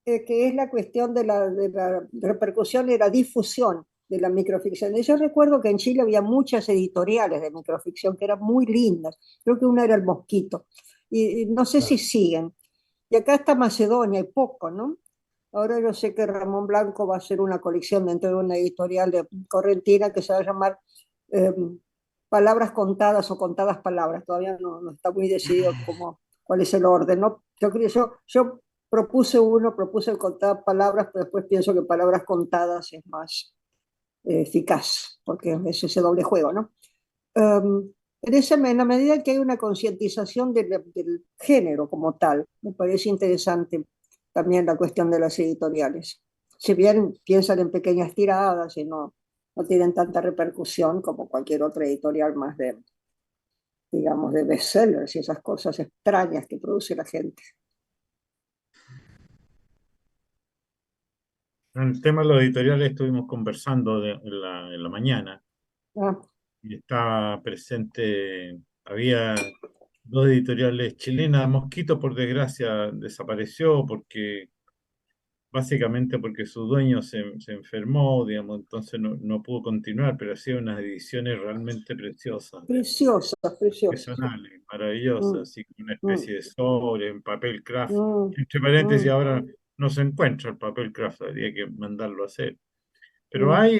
que es la cuestión de la repercusión y la difusión de la microficción. Y yo recuerdo que en Chile había muchas editoriales de microficción que eran muy lindas. Creo que una era El Mosquito. Y no sé si Claro. siguen. Y acá está Macedonia, hay poco, ¿no? Ahora yo sé que Ramón Blanco va a hacer una colección dentro de una editorial de Correntina que se va a llamar eh, Palabras Contadas o Contadas Palabras. Todavía no está muy decidido cuál es el orden, ¿no? Yo propuse el contar palabras, pero después pienso que palabras contadas es más eficaz, porque es ese doble juego, ¿no? En la medida que hay una concientización del género como tal, me parece interesante también la cuestión de las editoriales. Si bien piensan en pequeñas tiradas y no tienen tanta repercusión como cualquier otra editorial más digamos, de bestsellers y esas cosas extrañas que produce la gente. En el tema de los editoriales estuvimos conversando en la mañana Ah, y estaba presente, había dos editoriales chilenas. Mosquito, por desgracia, desapareció básicamente porque su dueño se enfermó, digamos, entonces no pudo continuar, pero hacía unas ediciones realmente preciosas, preciosas, preciosas. profesionales, Mm, maravillosas, así como una mm, especie de sobre en papel craft. mm, Entre paréntesis, mm, ahora no se encuentra el papel craft, habría que mandarlo a hacer. Pero mm. hay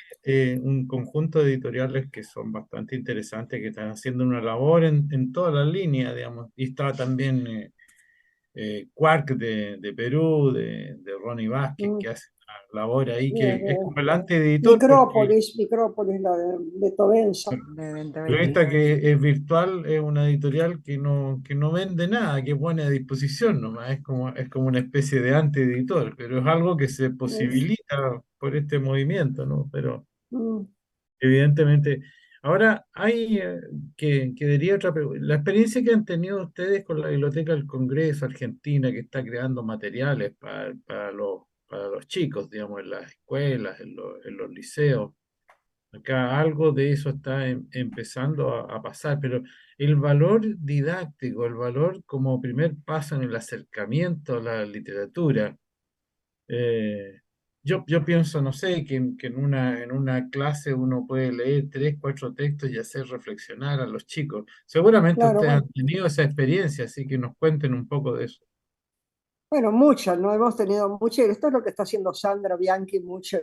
un conjunto de editoriales que son bastante interesantes, que están haciendo una labor en toda la línea, digamos. Y está también Quark de Perú, de Ronnie Vázquez, Mm. que hace labor ahí de, que es de- como el de antieditor, porque Micrópolis, la de Tobenza. de Bento pero Betty. esta que es virtual es una editorial que no vende nada, que pone a disposición nomás, es como una especie de antieditor, pero es algo que se Es, posibilita por este movimiento, ¿no? Pero mm, evidentemente, ahora hay que diría otra pregunta. La experiencia que han tenido ustedes con la Biblioteca del Congreso Argentina, que está creando materiales para los chicos, digamos, en las escuelas, en los liceos. Acá algo de eso está empezando a pasar, pero el valor didáctico, el valor como primer paso en el acercamiento a la literatura, eh, yo pienso, no sé, que en una clase uno puede leer tres, cuatro textos y hacer reflexionar a los chicos. Seguramente claro, ustedes bueno. han tenido esa experiencia, así que nos cuenten un poco de eso. Bueno, muchas, no hemos tenido muchas. Esto es lo que está haciendo Sandra Bianchi mucho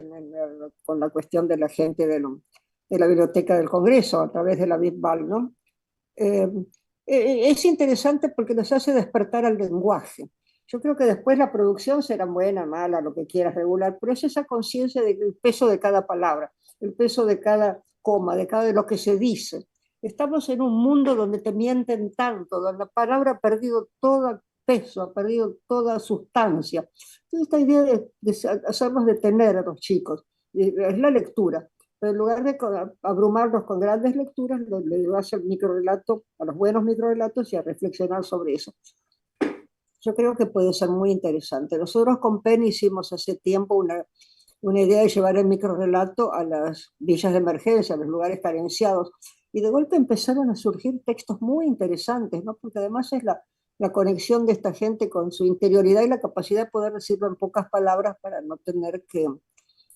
con la cuestión de la gente de la Biblioteca del Congreso a través de la BitBal, ¿no? Eh, es interesante porque nos hace despertar al lenguaje. Yo creo que después la producción será buena, mala, lo que quieras, regular, pero es esa conciencia del peso de cada palabra, el peso de cada coma, de cada de lo que se dice. Estamos en un mundo donde te mienten tanto, donde la palabra ha perdido todo peso, ha perdido toda sustancia. Entonces, esta idea de hacernos detener a los chicos es la lectura. Pero en lugar de abrumarnos con grandes lecturas, le vas al microrelato, a los buenos microrelatos y a reflexionar sobre eso. Yo creo que puede ser muy interesante. Nosotros con Penn hicimos hace tiempo una idea de llevar el microrelato a las villas de emergencia, a los lugares carenciados, y de golpe empezaron a surgir textos muy interesantes, ¿no? Porque además es la conexión de esta gente con su interioridad y la capacidad de poder decirlo en pocas palabras para no tener que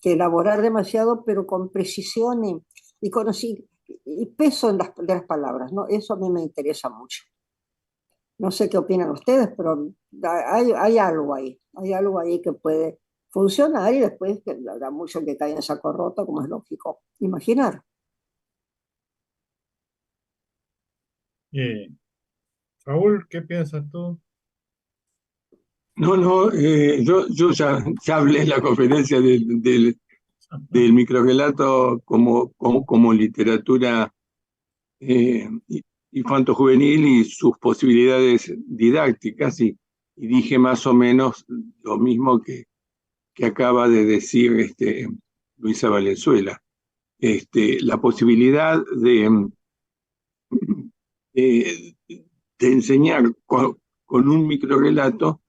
elaborar demasiado, pero con precisión y peso en de las palabras, ¿no? Eso a mí me interesa mucho. No sé qué opinan ustedes, pero hay algo ahí que puede funcionar y después que habrá mucho que cae en saco roto, como es lógico imaginar. Eh, Raúl, ¿qué piensas tú? No, no, yo ya hablé en la conferencia del microrrelato como literatura infanto-juvenil y sus posibilidades didácticas y dije más o menos lo mismo que acaba de decir Luisa Valenzuela. La posibilidad de, de enseñar con un microrrelato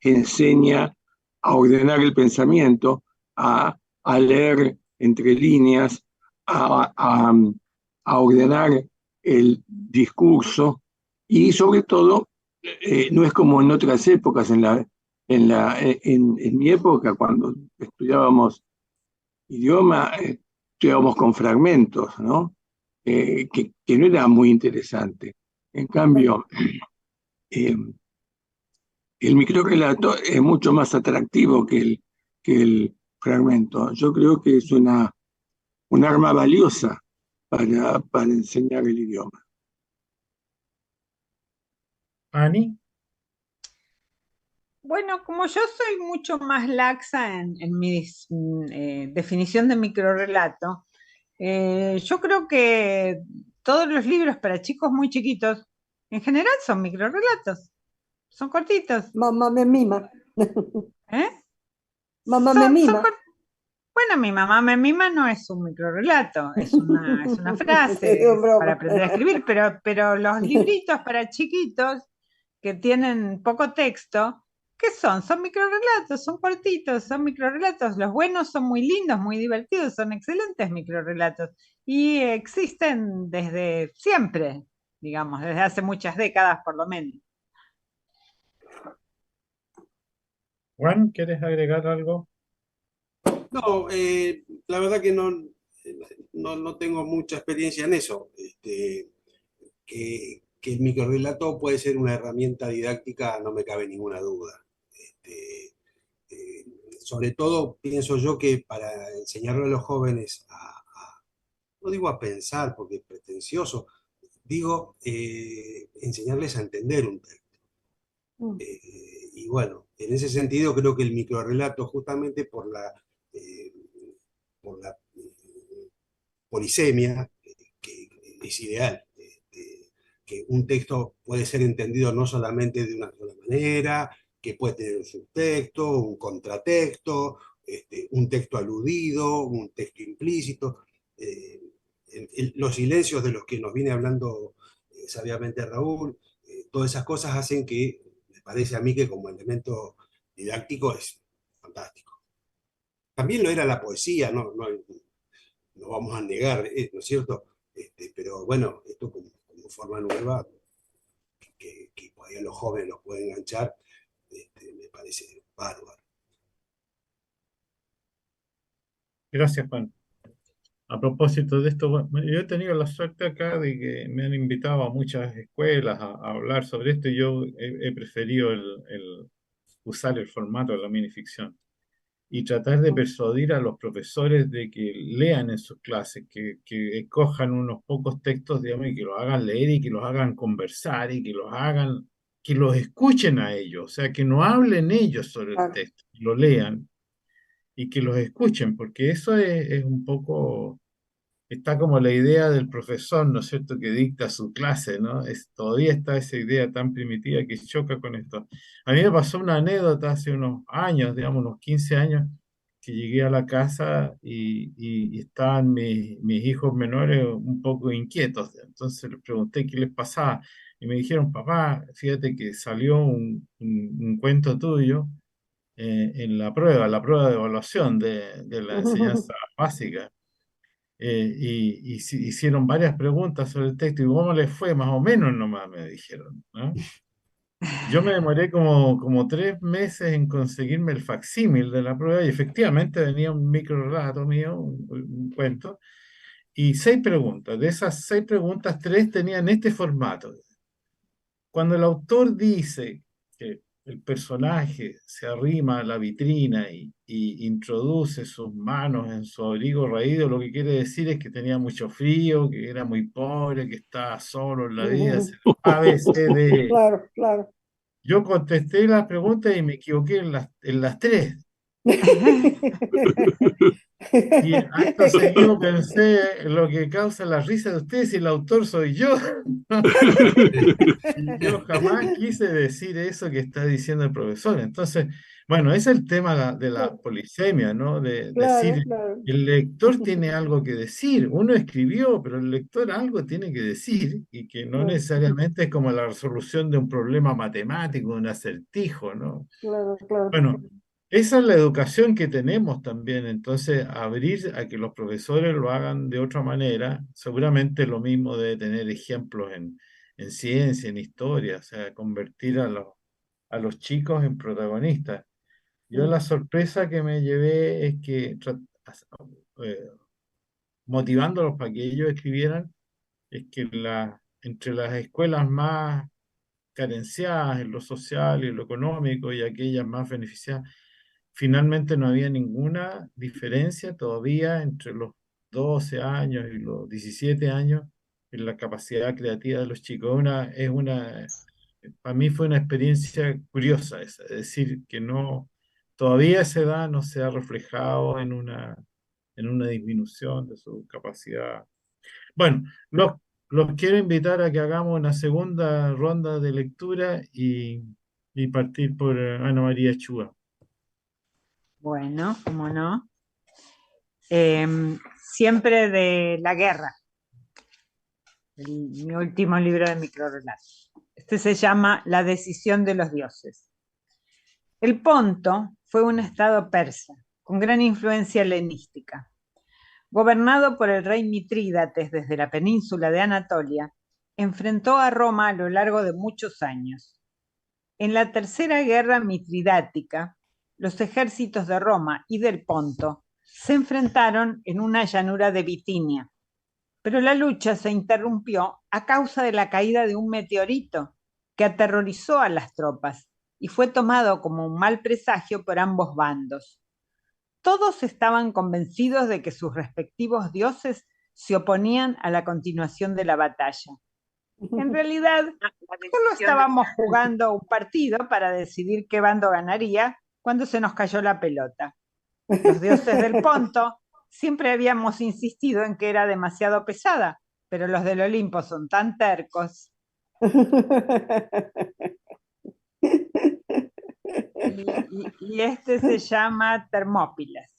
enseña a ordenar el pensamiento, a leer entre líneas, a, a ordenar el discurso y sobre todo no es como en otras épocas, en mi época cuando estudiábamos idioma, estudiábamos con fragmentos, ¿no? Que no era muy interesante. En cambio, eh, el microrrelato es mucho más atractivo que el fragmento. Yo creo que es un arma valiosa para enseñar el idioma. Ani, Bueno, como yo soy mucho más laxa en mi definición de microrrelato, yo creo que todos los libros para chicos muy chiquitos, en general son microrrelatos, son cortitos, Mamá me mima, ¿eh? mamá me Son mima. Bueno, mi mamá me mima no es un microrrelato, es una Te digo frase para broma. aprender a escribir, pero los libritos para chiquitos que tienen poco texto, ¿qué son? Son microrrelatos, son cortitos, son microrrelatos. Los buenos son muy lindos, muy divertidos, son excelentes microrrelatos y existen desde siempre, digamos, desde hace muchas décadas por lo menos. Juan, ¿quieres agregar algo? No, la verdad que no tengo mucha experiencia en eso. Que el microrrelato puede ser una herramienta didáctica, no me cabe ninguna duda. Este, eh, Sobre todo pienso yo que para enseñarle a los jóvenes no digo a pensar porque es pretencioso, digo enseñarles a entender un texto. Y bueno, en ese sentido creo que el microrrelato, justamente eh, por la polisemia, que es ideal. Que un texto puede ser entendido no solamente de una sola manera, que puede tener un subtexto, un contratexto, un texto aludido, un texto implícito. Eh, los silencios de los que nos viene hablando sabiamente Raúl, todas esas cosas hacen que, me parece a mí que como elemento didáctico es fantástico. También lo era la poesía, no vamos a negar, ¿no es cierto? Pero bueno, esto como forma nueva, que por ahí a los jóvenes los puede enganchar, me parece bárbaro. Gracias, Juan. A propósito de esto, bueno, yo he tenido la suerte acá de que me han invitado a muchas escuelas a hablar sobre esto y yo he preferido usar el formato de la minificción y tratar de persuadir a los profesores de que lean en sus clases, que escojan unos pocos textos, digamos, y que los hagan leer y que los hagan conversar y que los hagan, que los escuchen a ellos, o sea, que no hablen ellos sobre el Claro. texto, que lo lean y que los escuchen, porque eso es un poco, está como la idea del profesor, ¿no es cierto?, que dicta su clase, ¿no? Todavía está esa idea tan primitiva que choca con esto. A mí me pasó una anécdota hace unos años, digamos, unos 15 años, que llegué a la casa y estaban mis hijos menores un poco inquietos. Entonces les pregunté qué les pasaba y me dijeron, papá, fíjate que salió un cuento tuyo en la prueba de evaluación de la enseñanza básica. Hicieron varias preguntas sobre el texto y cómo les fue, más o menos nomás me dijeron, ¿no? Yo me demoré como 3 meses en conseguirme el facsímil de la prueba y efectivamente venía un micro relato mío, un cuento, y 6 preguntas. De esas 6 preguntas, 3 tenían este formato. Cuando el autor dice que el personaje se arrima a la vitrina y introduce sus manos en su abrigo raído, lo que quiere decir es que tenía mucho frío, que era muy pobre, que estaba solo en la vida, A, B, C, D. E. Claro, claro. Yo contesté las preguntas y me equivoqué en las 3. Y acto seguido pensé lo que causa la risa de ustedes y el autor soy yo. Y yo jamás quise decir eso que está diciendo el profesor. Entonces, bueno, ese es el tema de la polisemia, ¿no? De Claro, decir, claro. el lector tiene algo que decir. Uno escribió, pero el lector algo tiene que decir y que no Claro, necesariamente es como la resolución de un problema matemático, de un acertijo, ¿no? claro, claro. Bueno, esa es la educación que tenemos también, entonces abrir a que los profesores lo hagan de otra manera, seguramente lo mismo de tener ejemplos en ciencia, en historia, o sea, convertir a los chicos en protagonistas. Yo la sorpresa que me llevé es que eh, motivándolos para que ellos escribieran, es que entre las escuelas más carenciadas en lo social y en lo económico y aquellas más beneficiadas, finalmente no había ninguna diferencia todavía entre los 12 años y los 17 años en la capacidad creativa de los chicos. Para mí fue una experiencia curiosa esa, es decir, que no, todavía esa edad no se ha reflejado en una disminución de su capacidad. Bueno, los quiero invitar a que hagamos una segunda ronda de lectura y partir por Ana María Chua. Bueno, cómo no. Siempre de la guerra, mi último libro de microrelatos. Este se llama La decisión de los dioses. El Ponto fue un estado persa con gran influencia helenística. Gobernado por el rey Mitrídates desde la península de Anatolia, enfrentó a Roma a lo largo de muchos años. En la tercera guerra mitridática, los ejércitos de Roma y del Ponto se enfrentaron en una llanura de Bitinia, pero la lucha se interrumpió a causa de la caída de un meteorito que aterrorizó a las tropas y fue tomado como un mal presagio por ambos bandos. Todos estaban convencidos de que sus respectivos dioses se oponían a la continuación de la batalla. En realidad, solo estábamos jugando un partido para decidir qué bando ganaría cuando se nos cayó la pelota. Los dioses del Ponto siempre habíamos insistido en que era demasiado pesada, pero los del Olimpo son tan tercos. Y este se llama Termópilas.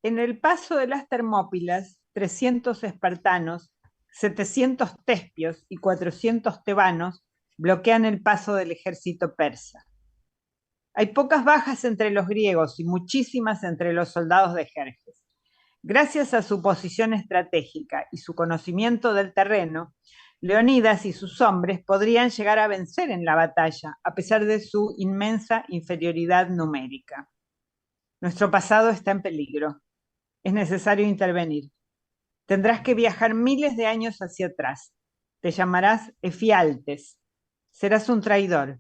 En el paso de las Termópilas, 300 espartanos, 700 tespios y 400 tebanos bloquean el paso del ejército persa. Hay pocas bajas entre los griegos y muchísimas entre los soldados de Jerjes. Gracias a su posición estratégica y su conocimiento del terreno, Leonidas y sus hombres podrían llegar a vencer en la batalla, a pesar de su inmensa inferioridad numérica. Nuestro pasado está en peligro. Es necesario intervenir. Tendrás que viajar miles de años hacia atrás. Te llamarás Efialtes. Serás un traidor.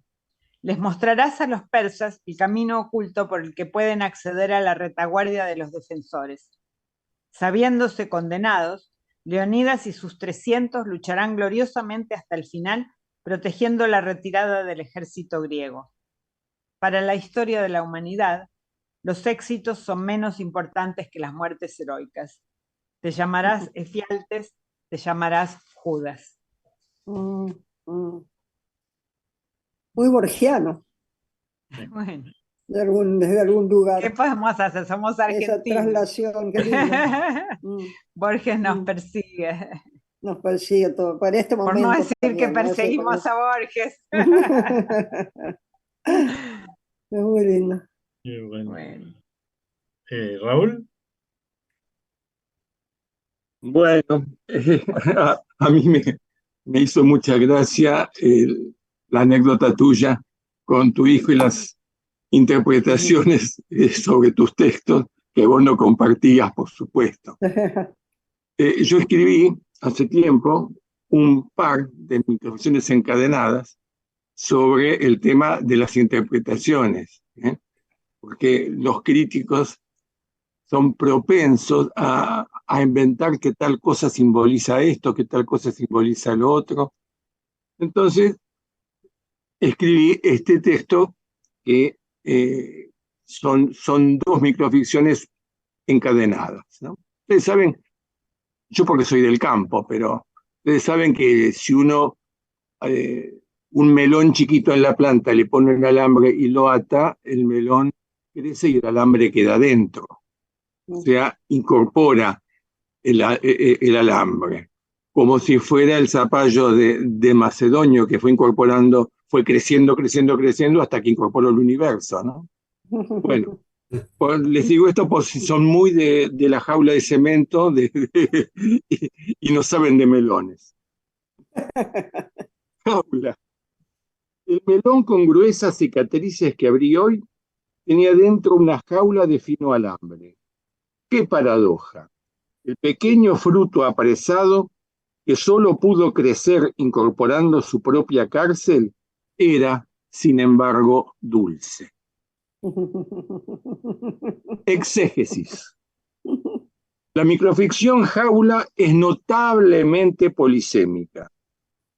Les mostrarás a los persas el camino oculto por el que pueden acceder a la retaguardia de los defensores. Sabiéndose condenados, Leonidas y sus 300 lucharán gloriosamente hasta el final, protegiendo la retirada del ejército griego. Para la historia de la humanidad, los éxitos son menos importantes que las muertes heroicas. Te llamarás Efialtes, te llamarás Judas. Mm, mm. Muy borgiano, Bueno, desde algún lugar. ¿qué podemos hacer? Somos Esa argentinos. traslación, qué lindo. Borges nos Mm. persigue. Nos persigue todo. Para este Por momento no decir que también, ¿no? Sí, perseguimos a Borges. Es muy lindo. Qué bueno. Bueno. Raúl, Bueno, a mí me hizo mucha gracia la anécdota tuya con tu hijo y las interpretaciones sobre tus textos que vos no compartías, por supuesto. Yo escribí hace tiempo un par de microficciones encadenadas sobre el tema de las interpretaciones, porque los críticos son propensos a inventar que tal cosa simboliza esto, que tal cosa simboliza lo otro. Entonces, escribí este texto que son dos microficciones encadenadas, ¿no? Ustedes saben, yo porque soy del campo, pero ustedes saben que si uno un melón chiquito en la planta le pone un alambre y lo ata, el melón crece y el alambre queda dentro. O sea, incorpora el alambre, como si fuera el zapallo de Macedonio, que fue incorporando, fue creciendo, creciendo, creciendo, hasta que incorporó el universo, ¿no? Bueno, pues les digo esto porque son muy de la jaula de cemento y no saben de melones. Jaula. El melón con gruesas cicatrices que abrí hoy tenía dentro una jaula de fino alambre. ¡Qué paradoja! El pequeño fruto apresado, que solo pudo crecer incorporando su propia cárcel, era, sin embargo, dulce. Exégesis. La microficción Jaula es notablemente polisémica.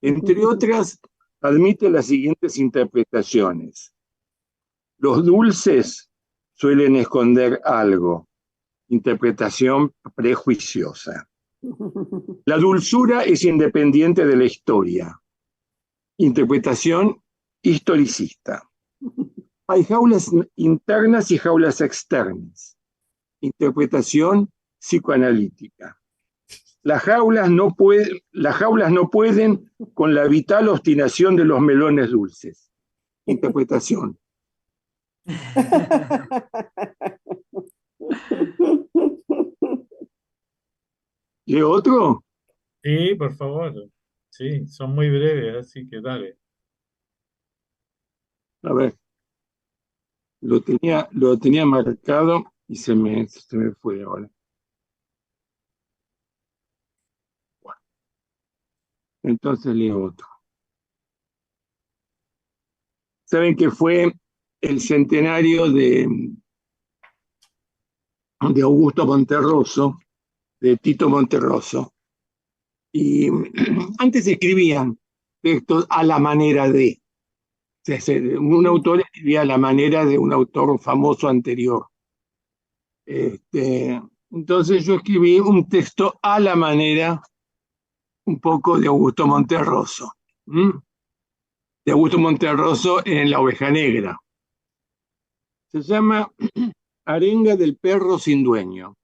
Entre otras, admite las siguientes interpretaciones. Los dulces suelen esconder algo. Interpretación prejuiciosa. La dulzura es independiente de la historia. Interpretación historicista. Hay jaulas internas y jaulas externas. Interpretación psicoanalítica. Las jaulas no pueden con la vital obstinación de los melones dulces. Interpretación. ¿Y otro? sí, por favor. Sí, son muy breves, así que dale. A ver, lo tenía marcado y se me fue ahora. Bueno, entonces leo otro. Saben que fue el centenario de Augusto Monterroso, de Tito Monterroso, Y antes escribían textos a la manera de. Un autor escribía a la manera de un autor famoso anterior. Entonces yo escribí un texto a la manera un poco de Augusto Monterroso. De Augusto Monterroso en La Oveja Negra. Se llama Arenga del perro sin dueño,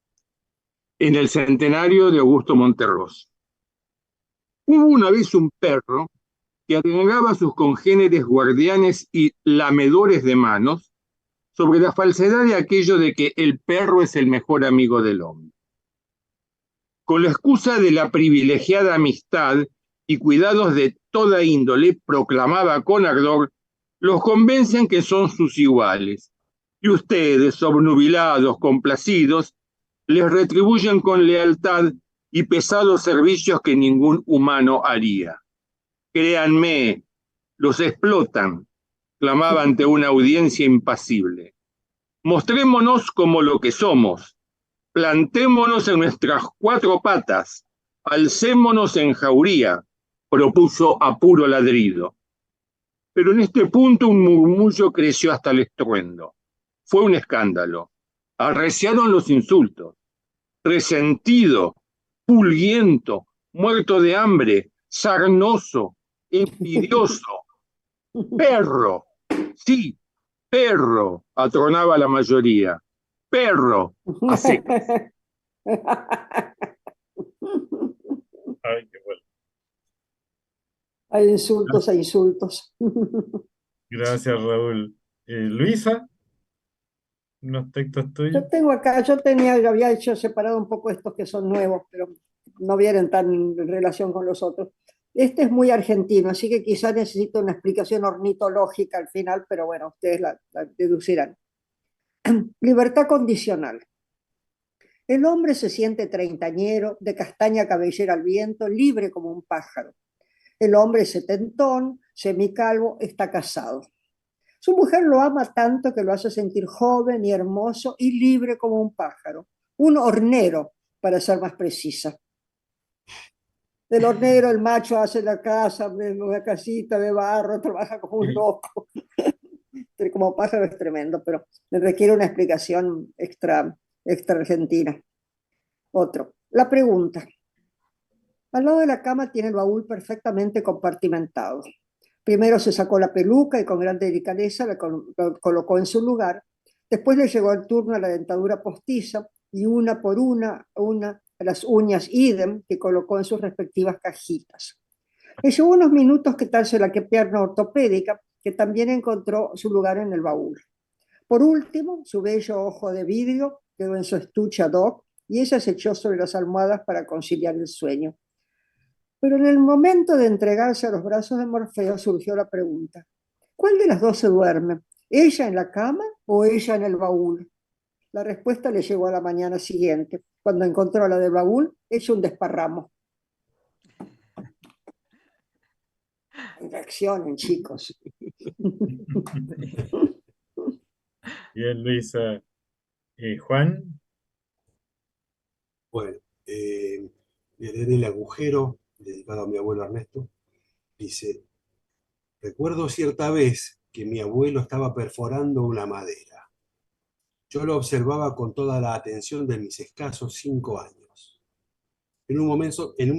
en el centenario de Augusto Monterroso. Hubo una vez un perro que arengaba a sus congéneres guardianes y lamedores de manos sobre la falsedad de aquello de que el perro es el mejor amigo del hombre. Con la excusa de la privilegiada amistad y cuidados de toda índole, proclamaba con ardor, los convencen que son sus iguales. Y ustedes, obnubilados, complacidos, les retribuyen con lealtad y pesados servicios que ningún humano haría. Créanme, los explotan, clamaba ante una audiencia impasible. Mostrémonos como lo que somos, plantémonos en nuestras cuatro patas, alcémonos en jauría, propuso a puro ladrido. Pero en este punto un murmullo creció hasta el estruendo. Fue un escándalo. Arreciaron los insultos. Resentido, pulguiento, muerto de hambre, sarnoso, envidioso, perro, sí, perro, atronaba la mayoría. Perro, a secas. Ay, qué bueno. Hay insultos e insultos. Gracias, Raúl. Luisa, unos textos tuyos. Yo tengo acá, yo había hecho separado un poco estos que son nuevos, pero no vienen tan en relación con los otros. Este es muy argentino, así que quizás necesito una explicación ornitológica al final, pero bueno, ustedes la deducirán. Libertad condicional. El hombre se siente treintañero, de castaña cabellera al viento, libre como un pájaro. El hombre setentón, semicalvo, está casado. Su mujer lo ama tanto que lo hace sentir joven y hermoso y libre como un pájaro. Un hornero, para ser más precisa. Del hornero, el macho hace la casa, una casita de barro, trabaja como un loco. Como pájaro es tremendo, pero le requiere una explicación extra argentina. Otro. La pregunta. Al lado de la cama tiene el baúl perfectamente compartimentado. Primero se sacó la peluca y con gran delicadeza la colocó en su lugar. Después le llegó el turno a la dentadura postiza y una por una las uñas idem que colocó en sus respectivas cajitas. Le llevó unos minutos quitarse la pierna ortopédica que también encontró su lugar en el baúl. Por último, su bello ojo de vidrio quedó en su estuche ad hoc y ella se echó sobre las almohadas para conciliar el sueño. Pero en el momento de entregarse a los brazos de Morfeo surgió la pregunta: ¿cuál de las dos se duerme? ¿Ella en la cama o ella en el baúl? La respuesta le llegó a la mañana siguiente, cuando encontró la del baúl hecho un desparramo. Reaccionen, chicos. Bien, Luisa. Juan, Bueno, de leer El agujero, dedicado a mi abuelo Ernesto, dice: recuerdo cierta vez que mi abuelo estaba perforando una madera. Yo lo observaba con toda la atención de mis escasos 5 años. En un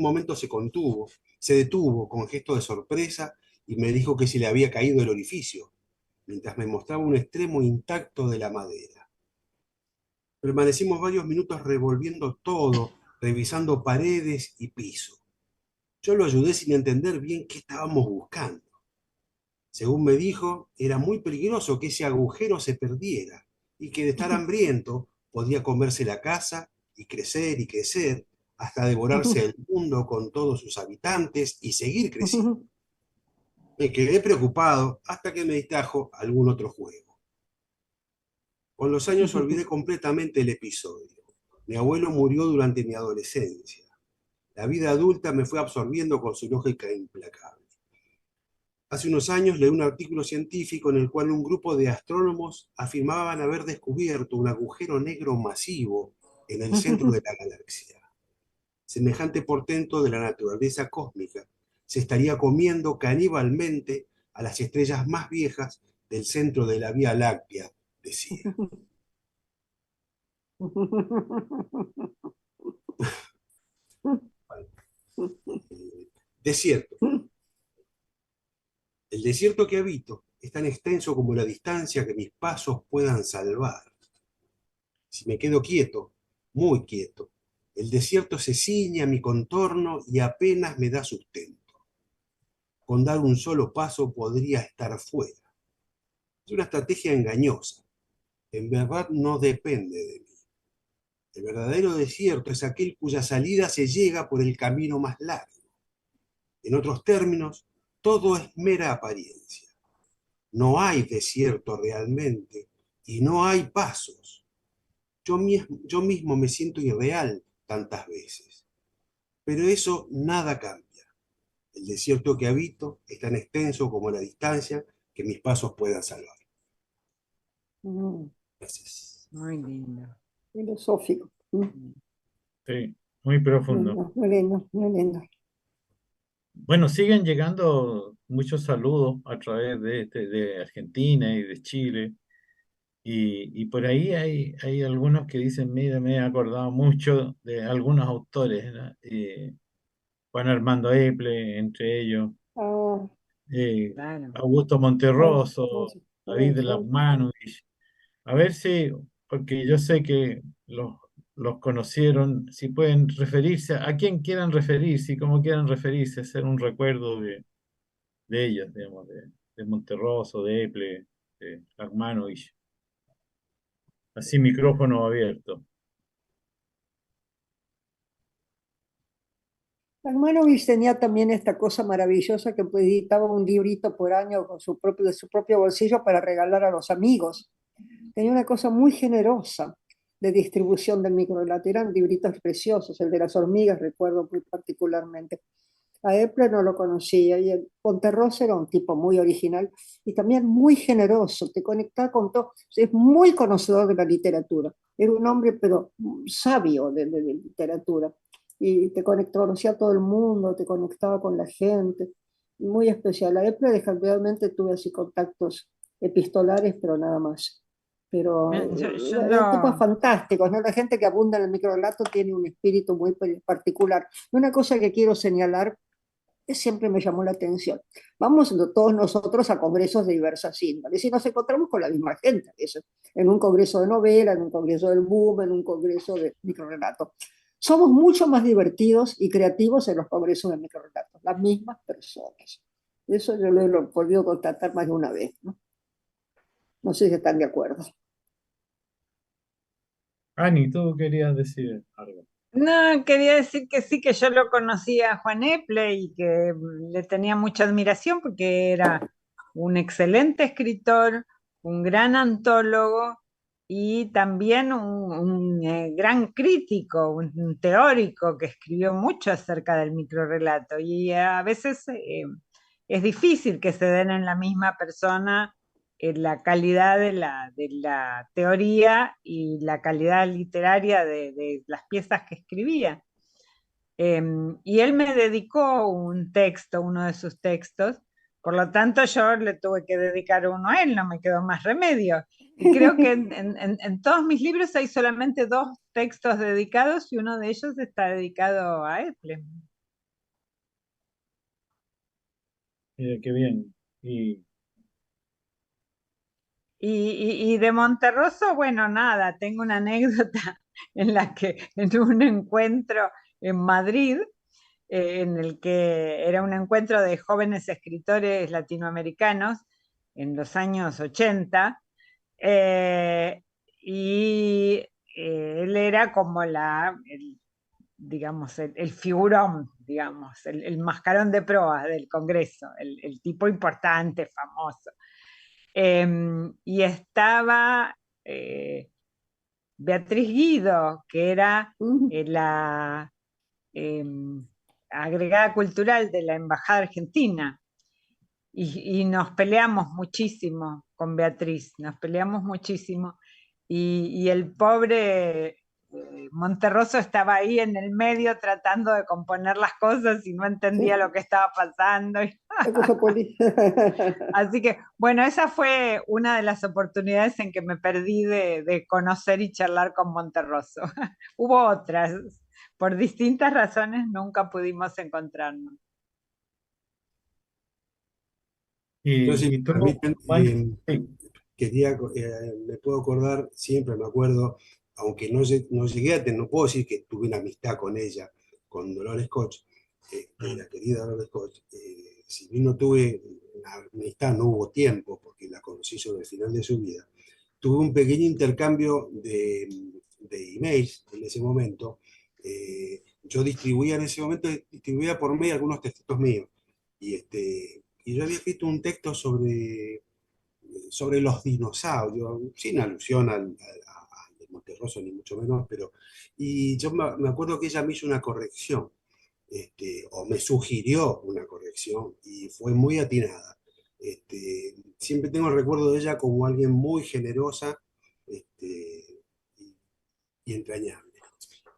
momento se detuvo con gesto de sorpresa y me dijo que se le había caído el orificio, mientras me mostraba un extremo intacto de la madera. Permanecimos varios minutos revolviendo todo, revisando paredes y piso. Yo lo ayudé sin entender bien qué estábamos buscando. Según me dijo, era muy peligroso que ese agujero se perdiera y que de estar hambriento podía comerse la casa y crecer hasta devorarse el mundo con todos sus habitantes y seguir creciendo. Me quedé preocupado hasta que me distrajo algún otro juego. Con los años olvidé completamente el episodio. Mi abuelo murió durante mi adolescencia. La vida adulta me fue absorbiendo con su lógica implacable. Hace unos años leí un artículo científico en el cual un grupo de astrónomos afirmaban haber descubierto un agujero negro masivo en el centro de la galaxia. Semejante portento de la naturaleza cósmica se estaría comiendo caníbalmente a las estrellas más viejas del centro de la Vía Láctea, decía. Desierto. El desierto que habito es tan extenso como la distancia que mis pasos puedan salvar. Si me quedo quieto, muy quieto, el desierto se ciñe a mi contorno y apenas me da sustento. Con dar un solo paso podría estar fuera. Es una estrategia engañosa. En verdad no depende de mí. El verdadero desierto es aquel cuya salida se llega por el camino más largo. En otros términos, todo es mera apariencia. No hay desierto realmente y no hay pasos. Yo mismo me siento irreal tantas veces. Pero eso nada cambia. El desierto que habito es tan extenso como la distancia que mis pasos puedan salvar. Mm, Gracias. Muy lindo. filosófico. Sí, muy profundo. Lindo, muy lindo, muy lindo. Bueno, siguen llegando muchos saludos a través de Argentina y de Chile. Y por ahí hay algunos que dicen, mira, me he acordado mucho de algunos autores, ¿no? Juan Armando Eple, entre ellos, Ah, eh, Claro. Augusto bueno, Monterroso, sí, David de sí. Lagmanovich. A ver si, porque yo sé que los conocieron, si pueden referirse a quien quieran referirse y cómo quieran referirse, hacer un recuerdo de ellos, digamos, de Monterroso, de Eple, de Lagmanovich. Así micrófono abierto. Hermanovich tenía también esta cosa maravillosa que pues, editaba un librito por año con de su propio bolsillo para regalar a los amigos. Tenía una cosa muy generosa de distribución del microrelato. Eran libritos preciosos, el de las hormigas recuerdo muy particularmente. A Epler no lo conocía y el Ponterrosa era un tipo muy original y también muy generoso, te conectaba con todo, es muy conocedor de la literatura, era un hombre pero sabio de literatura y te conectó, conocía a todo el mundo, te conectaba con la gente, muy especial. A Epler realmente tuve así contactos epistolares, pero nada más. Pero Yo tipos lo, fantásticos, ¿no? La gente que abunda en el microrelato tiene un espíritu muy particular. Una cosa que quiero señalar que siempre me llamó la atención. Vamos todos nosotros a congresos de diversas índoles y nos encontramos con la misma gente, eso, en un congreso de novela, en un congreso del boom, en un congreso de microrelato. Somos mucho más divertidos y creativos en los congresos de microrelatos, las mismas personas. Eso yo lo he podido constatar más de una vez, ¿no? No sé si están de acuerdo. Ani, tú querías decir algo. no, quería decir que sí, que yo lo conocía a Juan Eple y que le tenía mucha admiración porque era un excelente escritor, un gran antólogo y también un gran crítico, un teórico que escribió mucho acerca del microrrelato. Y a veces es difícil que se den en la misma persona la calidad de la teoría y la calidad literaria de las piezas que escribía. Y él me dedicó un texto, uno de sus textos, por lo tanto yo le tuve que dedicar uno a él, no me quedó más remedio. Y creo que en todos mis libros hay solamente dos textos dedicados y uno de ellos está dedicado a Eple. Mira, qué bien. Y Y de Monterroso, bueno, nada, tengo una anécdota en la que en un encuentro en Madrid, en el que era un encuentro de jóvenes escritores latinoamericanos en los años 80, eh, y él era como digamos, el figurón, digamos, el mascarón de proa del Congreso, el tipo importante, famoso. Y estaba Beatriz Guido, que era la eh, agregada cultural de la Embajada Argentina. Y nos peleamos muchísimo con Beatriz, nos peleamos muchísimo. Y el pobre Monterroso estaba ahí en el medio tratando de componer las cosas y no entendía Sí, lo que estaba pasando. la cosa Así que, bueno, esa fue una de las oportunidades en que me perdí de conocer y charlar con Monterroso. Hubo otras, por distintas razones nunca pudimos encontrarnos. Yo, si Y me tú, permiten, Juan, sí, me puedo acordar, siempre me acuerdo, aunque no llegué a tener, no puedo decir que tuve una amistad con ella, con Dolores Koch, la querida Dolores Koch. Si bien no tuve una amistad, no hubo tiempo, porque la conocí sobre el final de su vida, tuve un pequeño intercambio de emails en ese momento. Yo distribuía en ese momento, distribuía por mail algunos textos míos. Y yo había escrito un texto sobre los dinosaurios, sin alusión de Monterroso ni mucho menos, pero y yo me acuerdo que ella me hizo una corrección, o me sugirió una corrección y fue muy atinada. Siempre tengo el recuerdo de ella como alguien muy generosa, y, y entrañable.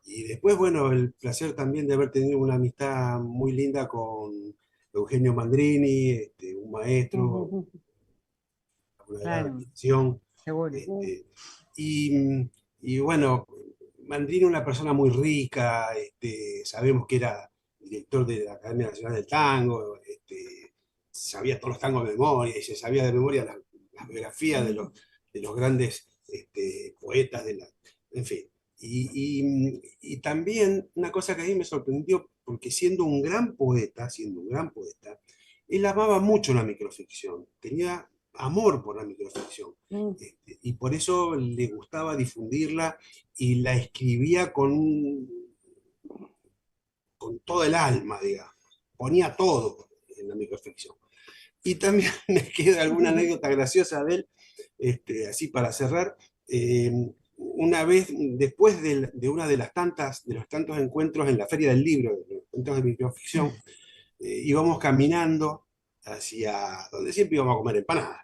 Y después, bueno, el placer también de haber tenido una amistad muy linda con Eugenio Mandrini, un maestro, política. una gran Claro, admiración. seguro. Este, y bueno, Mandrini una persona muy rica, sabemos que era director de la Academia Nacional del Tango, sabía todos los tangos de memoria y se sabía de memoria las biografías de los grandes poetas en fin. Y también una cosa que a mí me sorprendió, porque siendo un gran poeta, él amaba mucho la microficción, tenía amor por la microficción, y por eso le gustaba difundirla y la escribía con todo el alma, digamos, ponía todo en la microficción. Y también me queda alguna anécdota graciosa de él, así para cerrar. eh, una vez, después de una de los tantos encuentros en la Feria del Libro, de los encuentros de microficción, íbamos caminando hacia donde siempre íbamos a comer empanadas.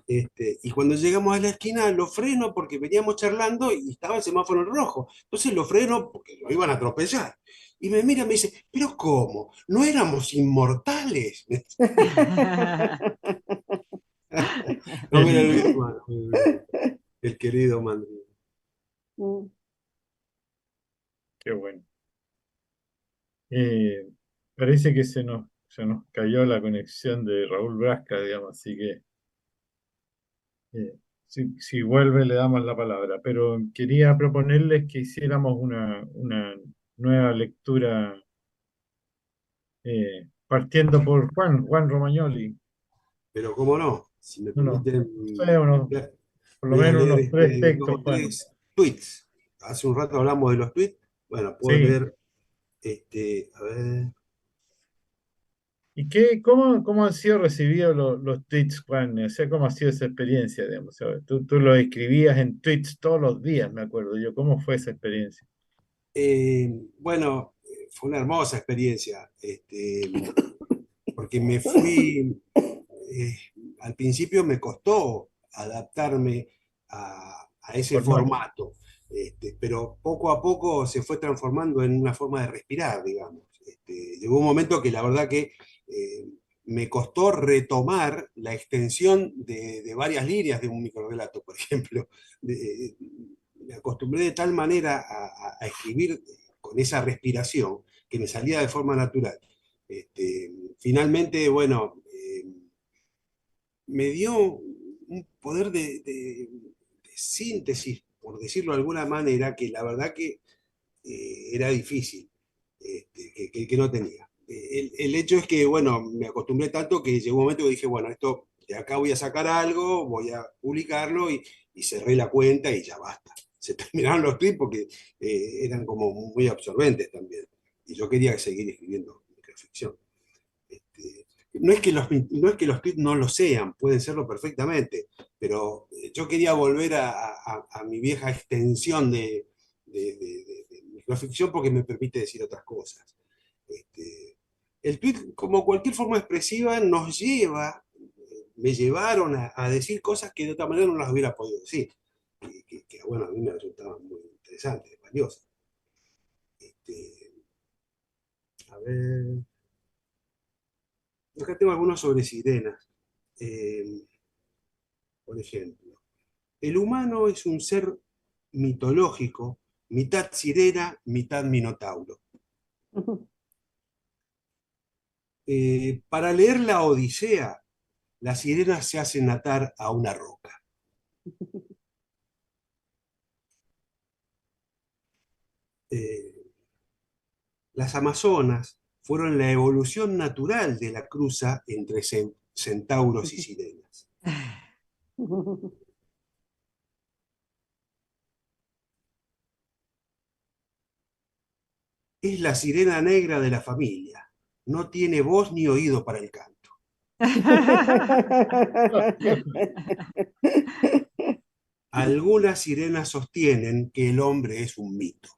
Y cuando llegamos a la esquina lo freno porque veníamos charlando y estaba el semáforo en rojo. Entonces lo freno porque lo iban a atropellar. Y me mira y me dice, ¿pero cómo? ¿No éramos inmortales? No qué me lo lindo, olvido más, no me lo olvido más. El querido Mandri. qué bueno. Eh, Parece que se nos cayó la conexión de Raúl Brasca, digamos, así que si vuelve le damos la palabra. Pero quería proponerles que hiciéramos una nueva lectura, partiendo por Juan Romagnoli. Pero cómo no, si me No, permiten, no sé, por lo voy a menos leer unos tres dos textos, o Juan. tres tweets. Hace un rato hablamos de los tweets. Bueno, puedo Sí. leer, a ver. ¿Y cómo han sido recibidos los tweets, Juan? O sea, ¿cómo ha sido esa experiencia, digamos? O sea, tú los escribías en tweets todos los días, me acuerdo yo. ¿Cómo fue esa experiencia? Bueno, fue una hermosa experiencia, porque me fui, eh, al principio me costó adaptarme a ese Formato. formato, pero poco a poco se fue transformando en una forma de respirar, digamos. Llegó un momento que la verdad que me costó retomar la extensión de varias líneas de un microrrelato, por ejemplo. De- Me acostumbré de tal manera a escribir con esa respiración que me salía de forma natural. Finalmente, bueno, me dio un poder de síntesis, por decirlo de alguna manera, que la verdad que era difícil, que no tenía. El hecho es que, bueno, me acostumbré tanto que llegó un momento que dije, bueno, esto de acá voy a sacar algo, voy a publicarlo y cerré la cuenta y ya basta. Se terminaron los tweets porque eran como muy absorbentes también. Y yo quería seguir escribiendo microficción. No es que los tweets no lo sean, pueden serlo perfectamente, pero yo quería volver a mi vieja extensión de microficción porque me permite decir otras cosas. Este, el tweet, como cualquier forma expresiva, me llevaron a decir cosas que de otra manera no las hubiera podido decir, bueno, a mí me resultaban muy interesantes. valiosa. A ver, acá tengo algunos sobre sirenas. Por ejemplo, el humano es un ser mitológico, mitad sirena, mitad minotauro. Para leer la Odisea, las sirenas se hacen atar a una roca. Las amazonas fueron la evolución natural de la cruza entre centauros y sirenas. Es la sirena negra de la familia. No tiene voz ni oído para el canto. Algunas sirenas sostienen que el hombre es un mito.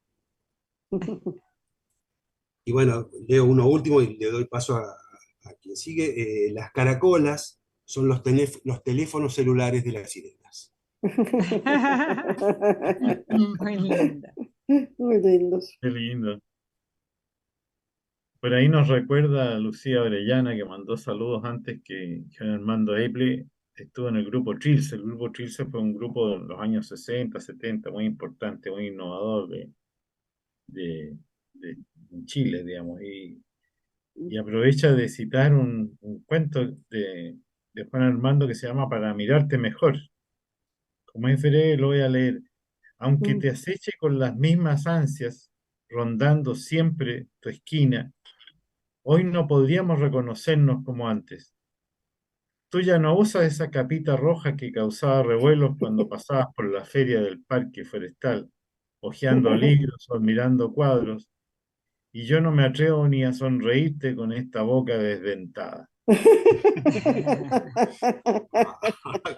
Y bueno, leo uno último y le doy paso a quien sigue. Las caracolas son los teléfonos celulares de las sirenas. Muy linda. Muy lindos. Qué lindo. Por ahí nos recuerda Lucía Orellana, que mandó saludos antes, que Juan Armando Eple estuvo en el grupo Trilce. El grupo Trilce fue un grupo de los años 60, 70, muy importante, muy innovador de, en Chile, digamos. Y aprovecha de citar un cuento de Juan Armando que se llama Para mirarte mejor. Como es breve, lo voy a leer. Aunque te aceche con las mismas ansias, rondando siempre tu esquina, hoy no podríamos reconocernos como antes. Tú ya no usas esa capita roja que causaba revuelos cuando pasabas por la feria del parque forestal, hojeando libros o admirando cuadros, y yo no me atrevo ni a sonreírte con esta boca desdentada.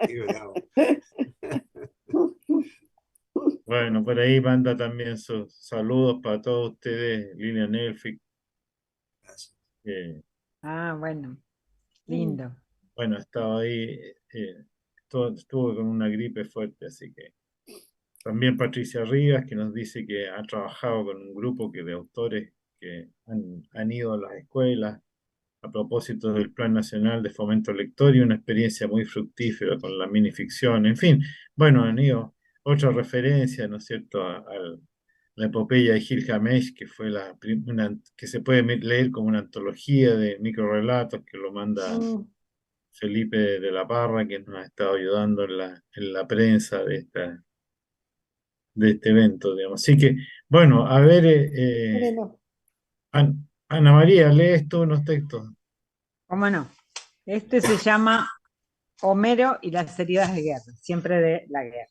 Qué bravo. Bueno, por ahí manda también sus saludos para todos ustedes, Lilian Elfic, que Ah, bueno, lindo. bueno, estaba ahí, estuvo con una gripe fuerte, así que también Patricia Rivas, que nos dice que ha trabajado con un grupo de autores que han ido a las escuelas a propósito del Plan Nacional de Fomento Lector y una experiencia muy fructífera con la minificción. En fin, bueno, han ido otra referencia, ¿no es cierto?, a la epopeya de Gilgamesh, que fue que se puede leer como una antología de microrelatos que lo manda Felipe de la Parra, que nos ha estado ayudando en la prensa de este evento, digamos. Así que, bueno, a ver, Bueno, Ana María, lees tú unos textos. ¿Cómo no? Este se llama Homero y las heridas de guerra, siempre de la guerra.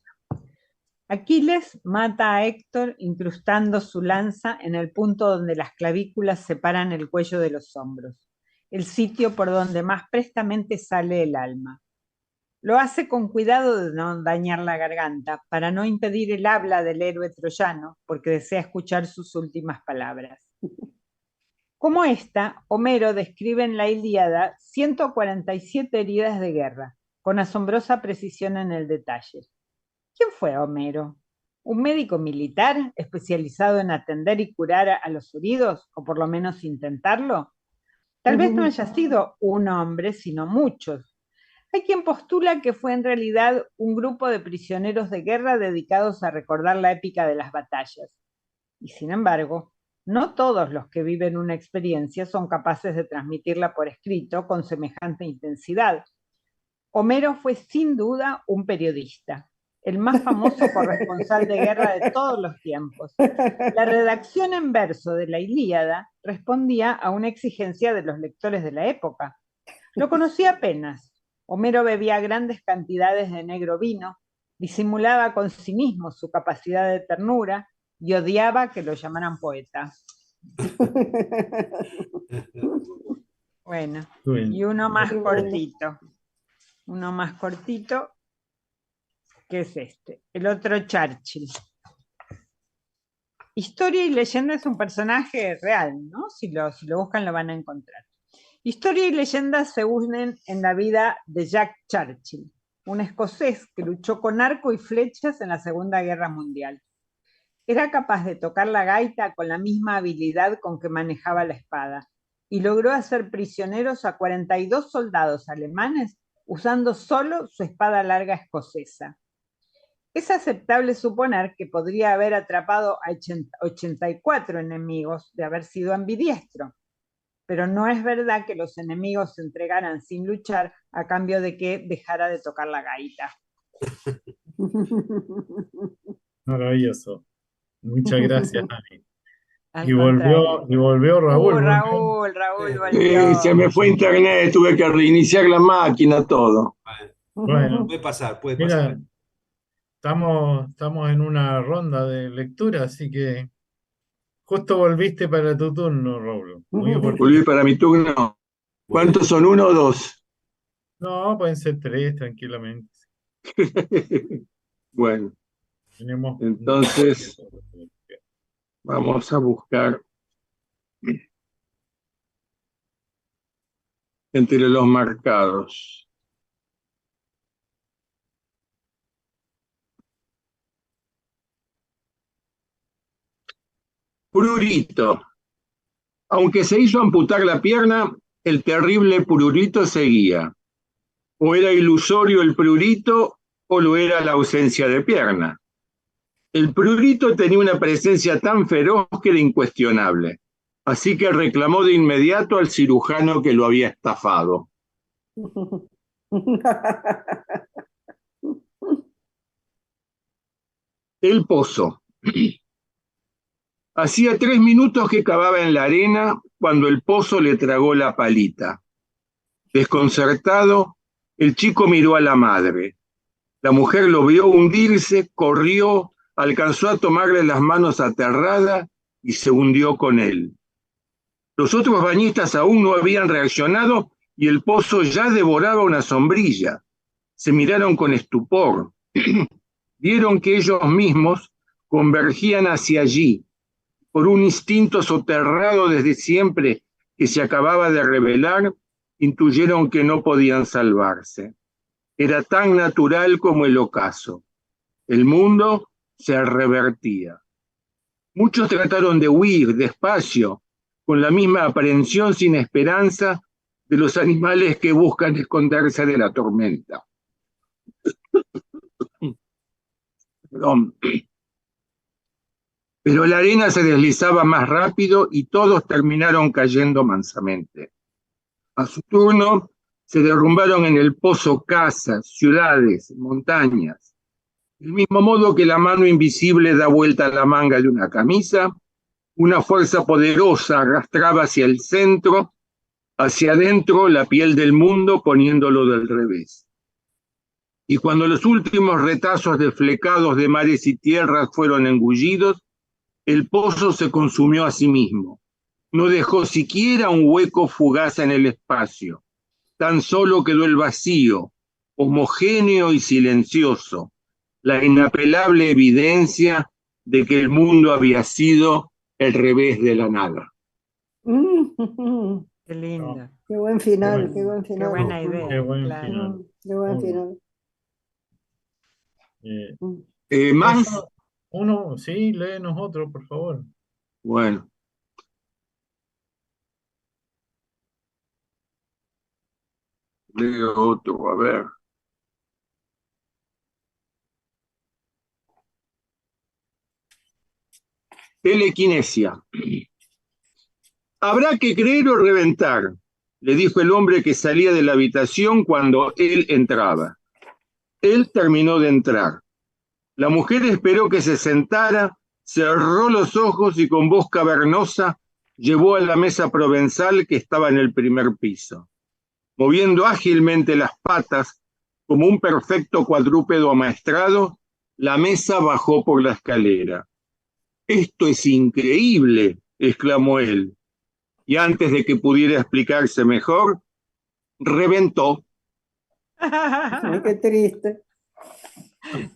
Aquiles mata a Héctor incrustando su lanza en el punto donde las clavículas separan el cuello de los hombros, el sitio por donde más prestamente sale el alma. Lo hace con cuidado de no dañar la garganta, para no impedir el habla del héroe troyano, porque desea escuchar sus últimas palabras. Como esta, Homero describe en la Ilíada 147 heridas de guerra, con asombrosa precisión en el detalle. ¿Quién fue Homero? ¿Un médico militar especializado en atender y curar a los heridos, o por lo menos intentarlo? Tal vez no haya sido un hombre, sino muchos. Hay quien postula que fue en realidad un grupo de prisioneros de guerra dedicados a recordar la épica de las batallas. Y sin embargo, no todos los que viven una experiencia son capaces de transmitirla por escrito con semejante intensidad. Homero fue sin duda un periodista, el más famoso corresponsal de guerra de todos los tiempos. La redacción en verso de la Ilíada respondía a una exigencia de los lectores de la época. Lo conocía apenas. Homero bebía grandes cantidades de negro vino, disimulaba con cinismo su capacidad de ternura y odiaba que lo llamaran poeta. Bueno, y uno más cortito. Uno más cortito, que es este, el otro Churchill. Historia y leyenda es un personaje real, ¿no? Si lo buscan lo van a encontrar. Historia y leyenda se unen en la vida de Jack Churchill, un escocés que luchó con arco y flechas en la Segunda Guerra Mundial. Era capaz de tocar la gaita con la misma habilidad con que manejaba la espada, y logró hacer prisioneros a 42 soldados alemanes usando solo su espada larga escocesa. Es aceptable suponer que podría haber atrapado a 84 enemigos de haber sido ambidiestro, pero no es verdad que los enemigos se entregaran sin luchar a cambio de que dejara de tocar la gaita. Maravilloso. Muchas gracias, Ani. Al contrario. Y volvió Raúl. Raúl volvió. Se me fue internet, tuve que reiniciar la máquina, todo. Bueno, Puede pasar, puede mira, pasar. estamos en una ronda de lectura, así que justo volviste para tu turno, Raúl. Muy Volví oportuno. para mi turno. Muy bien. ¿Cuántos son? ¿Uno o dos? No, pueden ser tres tranquilamente. Bueno, Tenemos entonces vamos a buscar entre los marcados. Prurito. Aunque se hizo amputar la pierna, el terrible Prurito seguía. O era ilusorio el Prurito, o lo era la ausencia de pierna. El Prurito tenía una presencia tan feroz que era incuestionable. Así que reclamó de inmediato al cirujano que lo había estafado. El pozo. Hacía 3 minutos que cavaba en la arena cuando el pozo le tragó la palita. Desconcertado, el chico miró a la madre. La mujer lo vio hundirse, corrió, alcanzó a tomarle las manos aterrada y se hundió con él. Los otros bañistas aún no habían reaccionado y el pozo ya devoraba una sombrilla. Se miraron con estupor. Vieron que ellos mismos convergían hacia allí, por un instinto soterrado desde siempre que se acababa de revelar, intuyeron que no podían salvarse. Era tan natural como el ocaso. El mundo se revertía. Muchos trataron de huir despacio, con la misma aprehensión sin esperanza de los animales que buscan esconderse de la tormenta. Perdón. Pero la arena se deslizaba más rápido y todos terminaron cayendo mansamente. A su turno, se derrumbaron en el pozo casas, ciudades, montañas. Del mismo modo que la mano invisible da vuelta a la manga de una camisa, una fuerza poderosa arrastraba hacia el centro, hacia adentro la piel del mundo poniéndolo del revés. Y cuando los últimos retazos desflecados de mares y tierras fueron engullidos, el pozo se consumió a sí mismo. No dejó siquiera un hueco fugaz en el espacio. Tan solo quedó el vacío, homogéneo y silencioso, la inapelable evidencia de que el mundo había sido el revés de la nada. Qué lindo. Qué buen final, Qué qué buen Qué final. buena idea. Qué buen Claro. final. Qué buen Muy final. ¿Más? Uno, sí, léenos otro, por favor. Bueno. Leo otro, a ver. Telequinesia. Habrá que creer o reventar, le dijo el hombre que salía de la habitación cuando él entraba. Él terminó de entrar. La mujer esperó que se sentara, cerró los ojos y con voz cavernosa llevó a la mesa provenzal que estaba en el primer piso. Moviendo ágilmente las patas, como un perfecto cuadrúpedo amaestrado, la mesa bajó por la escalera. «Esto es increíble», exclamó él, y antes de que pudiera explicarse mejor, reventó. Ay, qué triste.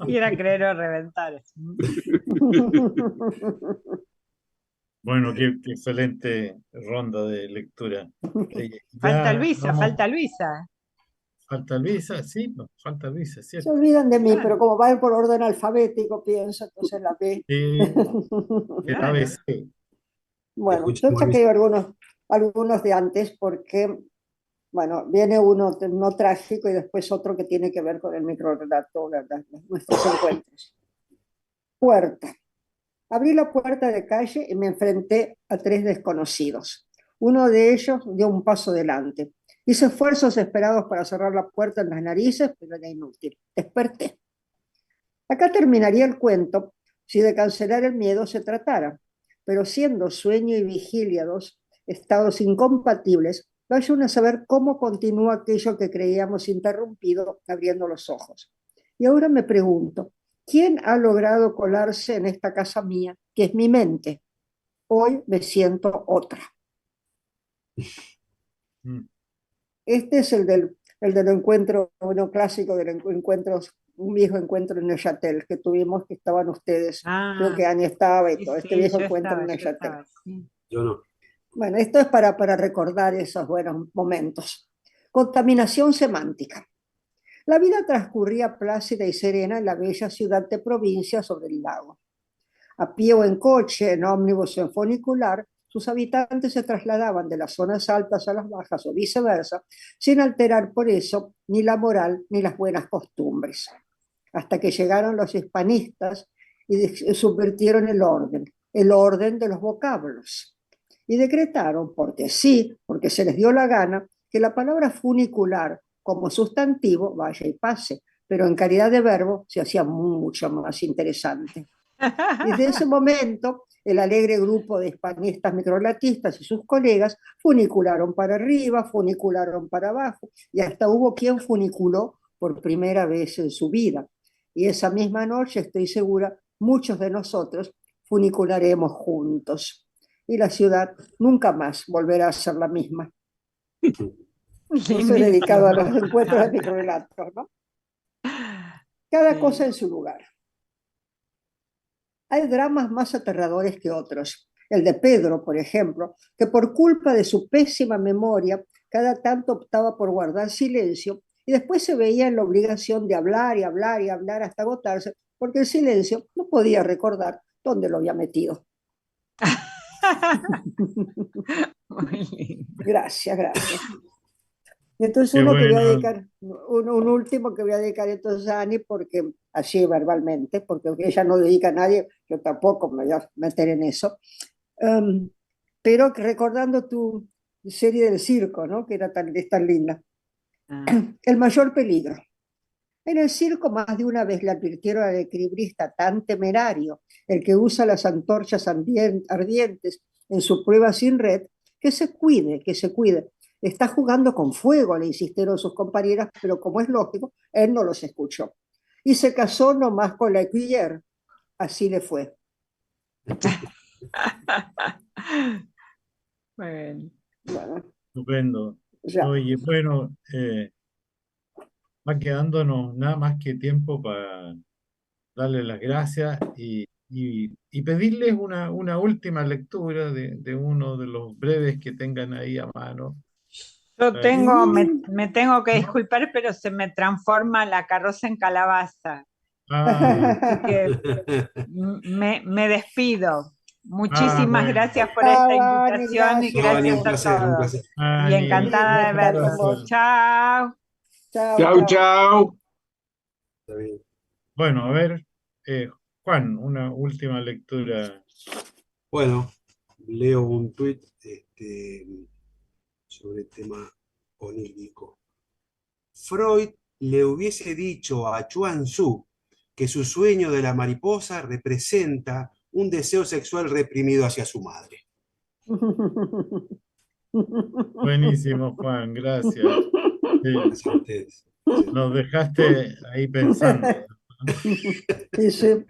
Quiera creer o reventar. Bueno, qué excelente ronda de lectura. Falta Ya Luisa, vamos, falta Luisa. Falta Luisa, sí, no, falta Luisa, Se ¿cierto? olvidan de mí, Claro, pero como va a ir por orden alfabético, pienso, entonces la B. El claro. ABC. Bueno, yo Escuchemos, Luis. saqué algunos de antes porque, bueno, viene uno no trágico y después otro que tiene que ver con el microrrelato, nuestros encuentros. Puerta. Abrí la puerta de calle y me enfrenté a tres desconocidos. Uno de ellos dio un paso delante. Hice esfuerzos esperados para cerrar la puerta en las narices, pero era inútil. Desperté. Acá terminaría el cuento si de cancelar el miedo se tratara, pero siendo sueño y vigilia dos estados incompatibles, vaya uno a saber cómo continúa aquello que creíamos interrumpido abriendo los ojos. Y ahora me pregunto, ¿quién ha logrado colarse en esta casa mía, que es mi mente? Hoy me siento otra. Mm. Este es el del encuentro, uno clásico del encuentro, un viejo encuentro en Neuchâtel que tuvimos, que estaban ustedes, creo Ah, que Ani estaba y sí, todo, este sí, viejo encuentro en yo Neuchâtel. estaba, sí. Yo no. Bueno, esto es para recordar esos buenos momentos. Contaminación semántica. La vida transcurría plácida y serena en la bella ciudad de provincia sobre el lago. A pie o en coche, en ómnibus o en funicular, sus habitantes se trasladaban de las zonas altas a las bajas o viceversa, sin alterar por eso ni la moral ni las buenas costumbres. Hasta que llegaron los hispanistas y subvirtieron el orden de los vocablos. Y decretaron, porque sí, porque se les dio la gana, que la palabra funicular como sustantivo vaya y pase, pero en calidad de verbo se hacía mucho más interesante. Desde ese momento, el alegre grupo de hispanistas microlatistas y sus colegas funicularon para arriba, funicularon para abajo, y hasta hubo quien funiculó por primera vez en su vida. Y esa misma noche, estoy segura, muchos de nosotros funicularemos juntos. Y la ciudad nunca más volverá a ser la misma. Eso es dedicado a los Lindísimo. encuentros de microrelatos, ¿no? Cada cosa Sí. en su lugar. Hay dramas más aterradores que otros. El de Pedro, por ejemplo, que por culpa de su pésima memoria, cada tanto optaba por guardar silencio y después se veía en la obligación de hablar y hablar y hablar hasta agotarse, porque el silencio no podía recordar dónde lo había metido. Muy lindo. Gracias, gracias. Y entonces Qué uno que voy a bueno. dedicar, un último que voy a dedicar entonces a Ani, porque así verbalmente, porque ella no dedica a nadie, yo tampoco me voy a meter en eso. Um, pero recordando tu serie del circo, ¿no? Que era tan linda. Ah. El mayor peligro. En el circo más de una vez le advirtieron al equilibrista tan temerario, el que usa las antorchas ardientes en su prueba sin red, que se cuide, que se cuide. Está jugando con fuego, le insistieron sus compañeras, pero como es lógico, él no los escuchó. Y se casó nomás con la Cuillère. Así le fue. Bueno, Bueno, Estupendo. ya. Oye, bueno, va quedándonos nada más que tiempo para darle las gracias y pedirles una última lectura de uno de los breves que tengan ahí a mano. yo Para que- tengo, me tengo que disculpar, pero se me transforma la carroza en calabaza. Ah, Así que me despido. Muchísimas bueno. gracias por esta Chao, Ani, invitación y gracias. No, Ani, gracias un a placer, un todos. placer. Y Ani, Qué lindo encantada de estar con verlos. vos. Chao. Chao, Chau, chao. chau. Está bien. bueno, a ver, Juan, una última lectura. Bueno, leo un tuit sobre el tema onírico. Freud le hubiese dicho a Chuang Tzu que su sueño de la mariposa representa un deseo sexual reprimido hacia su madre. Buenísimo, Juan, gracias. Sí, Gracias a ustedes. Gracias. nos dejaste ahí pensando, ¿no? Y sí.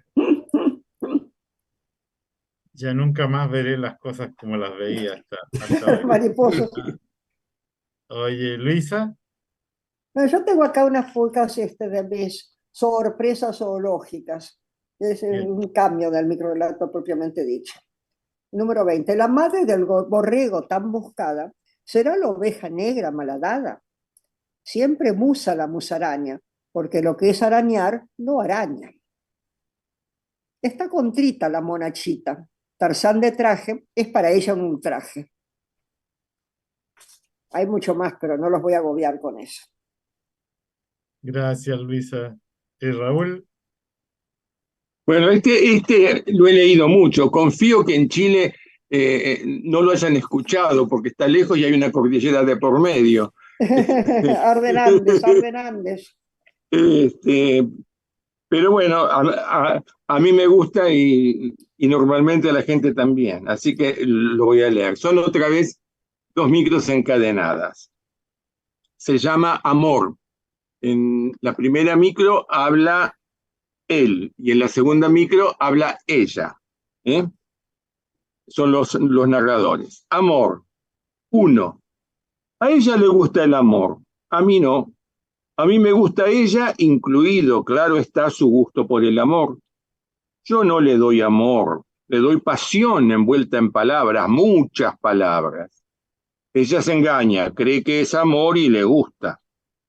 Ya nunca más veré las cosas como las veía hasta hoy. Mariposas. Oye, Luisa, Bueno, yo tengo acá unas pulcas de mis sorpresas zoológicas. Es bien. un cambio del microrelato propiamente dicho. Número 20. La madre del borrego tan buscada será la oveja negra malhadada. Siempre musa la musaraña, porque lo que es arañar no araña. Está contrita la monachita. Tarzán de traje es para ella un ultraje. Hay mucho más, pero no los voy a agobiar con eso. Gracias, Luisa. Raúl, Bueno, este lo he leído mucho. Confío que en Chile no lo hayan escuchado porque está lejos y hay una cordillera de por medio. Ordenandes, ordenandes. Este, pero bueno, a mí me gusta y normalmente a la gente también, así que lo voy a leer. Son otra vez dos micros encadenadas. Se llama Amor. En la primera micro habla él y en la segunda micro habla ella. ¿Eh? Son los narradores. Amor. Uno. A ella le gusta el amor. A mí no. A mí me gusta ella, incluido, claro está, su gusto por el amor. Yo no le doy amor, le doy pasión envuelta en palabras, muchas palabras. Ella se engaña, cree que es amor y le gusta.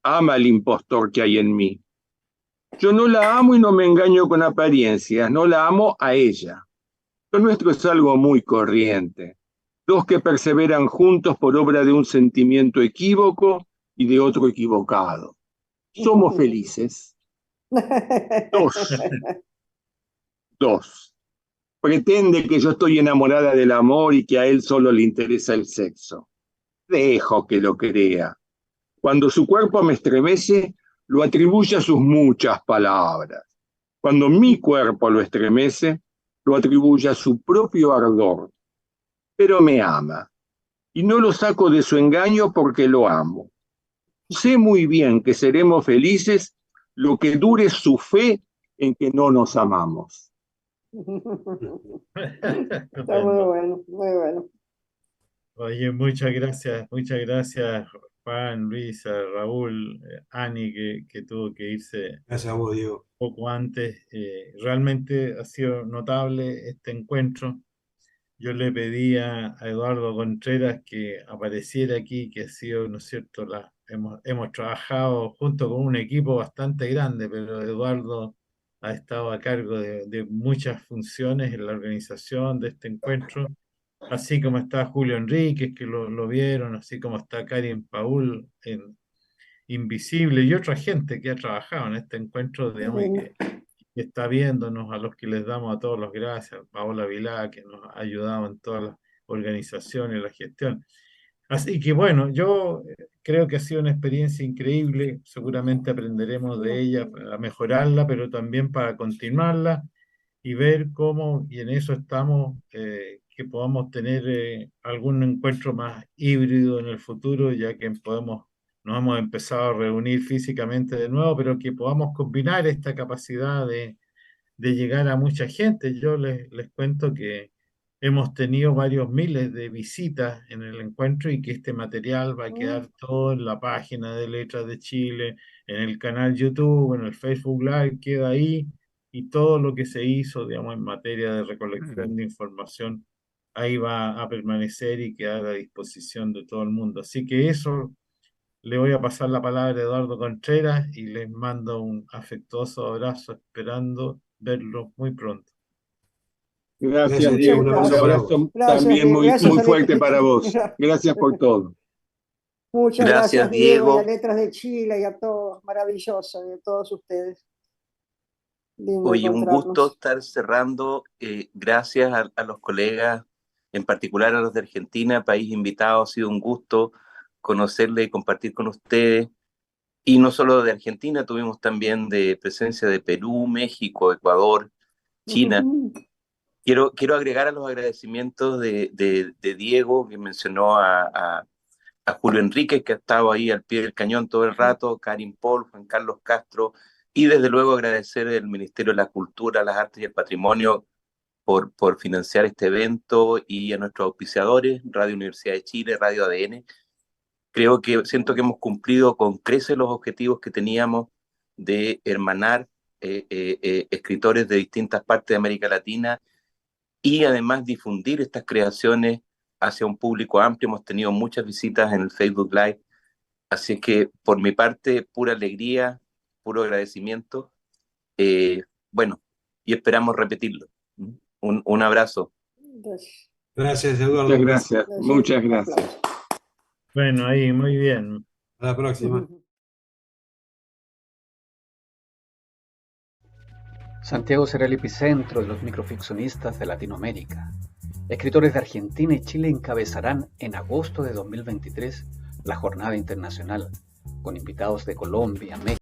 Ama al impostor que hay en mí. Yo no la amo y no me engaño con apariencias, no la amo a ella. Lo nuestro es algo muy corriente. Dos que perseveran juntos por obra de un sentimiento equívoco y de otro equivocado. Somos felices. Dos. Dos. Pretende que yo estoy enamorada del amor y que a él solo le interesa el sexo. Dejo que lo crea. Cuando su cuerpo me estremece, lo atribuye a sus muchas palabras. Cuando mi cuerpo lo estremece, lo atribuye a su propio ardor. Pero me ama, y no lo saco de su engaño porque lo amo. Sé muy bien que seremos felices lo que dure su fe en que no nos amamos. Está muy bueno, muy bueno. oye, muchas gracias, Juan, Luisa, Raúl, Ani, que tuvo que irse Gracias a vos, Diego. poco antes. Realmente ha sido notable este encuentro. Yo le pedí a Eduardo Contreras que apareciera aquí, que ha sido, ¿no es cierto?, hemos trabajado junto con un equipo bastante grande, pero Eduardo ha estado a cargo de muchas funciones en la organización de este encuentro, así como está Julio Enríquez, que lo vieron, así como está Karin Paul en Invisible y otra gente que ha trabajado en este encuentro, digamos, y que está viéndonos, a los que les damos a todos las gracias, Paola Vilá, que nos ha ayudado en todas las organizaciones, la gestión. Así que bueno, yo creo que ha sido una experiencia increíble, seguramente aprenderemos de ella para mejorarla, pero también para continuarla y ver cómo, y en eso estamos, que podamos tener algún encuentro más híbrido en el futuro, ya que nos hemos empezado a reunir físicamente de nuevo, pero que podamos combinar esta capacidad de llegar a mucha gente. Yo les cuento que hemos tenido varios miles de visitas en el encuentro y que este material va a quedar todo en la página de Letras de Chile, en el canal YouTube, en el Facebook Live, queda ahí y todo lo que se hizo, digamos, en materia de recolección de información, ahí va a permanecer y quedar a disposición de todo el mundo. Así que eso, le voy a pasar la palabra a Eduardo Contreras y les mando un afectuoso abrazo, esperando verlos muy pronto. Gracias, Gracias, Diego. Diego. Un Un abrazo para vos. abrazo Gracias, también Diego. muy, Gracias muy a fuerte para vos. Letras. Gracias por todo. Muchas Gracias, gracias, Diego, y a Diego. Letras de Chile y a todos. Maravilloso, y a todos ustedes. Lindo Oye, un gusto encontrarnos. estar cerrando. Gracias a los colegas, en particular a los de Argentina, país invitado. Ha sido un gusto conocerle y compartir con ustedes. Y no solo de Argentina, tuvimos también de presencia de Perú, México, Ecuador, China. Quiero agregar a los agradecimientos de Diego, que mencionó a Julio Enríquez, que ha estado ahí al pie del cañón todo el rato, Karin Paul, Juan Carlos Castro, y desde luego agradecer al Ministerio de la Cultura, las Artes y el Patrimonio por financiar este evento y a nuestros auspiciadores, Radio Universidad de Chile, Radio ADN. Siento que hemos cumplido con creces los objetivos que teníamos de hermanar escritores de distintas partes de América Latina y además difundir estas creaciones hacia un público amplio. Hemos tenido muchas visitas en el Facebook Live Así que por mi parte, pura alegría, puro agradecimiento. Bueno, y esperamos repetirlo. Un abrazo. Gracias. Gracias, Eduardo. Muchas gracias, muchas gracias. Aplausos. Bueno, ahí, muy bien. A la próxima. Santiago será el epicentro de los microficcionistas de Latinoamérica. Escritores de Argentina y Chile encabezarán en agosto de 2023 la jornada internacional, con invitados de Colombia, México,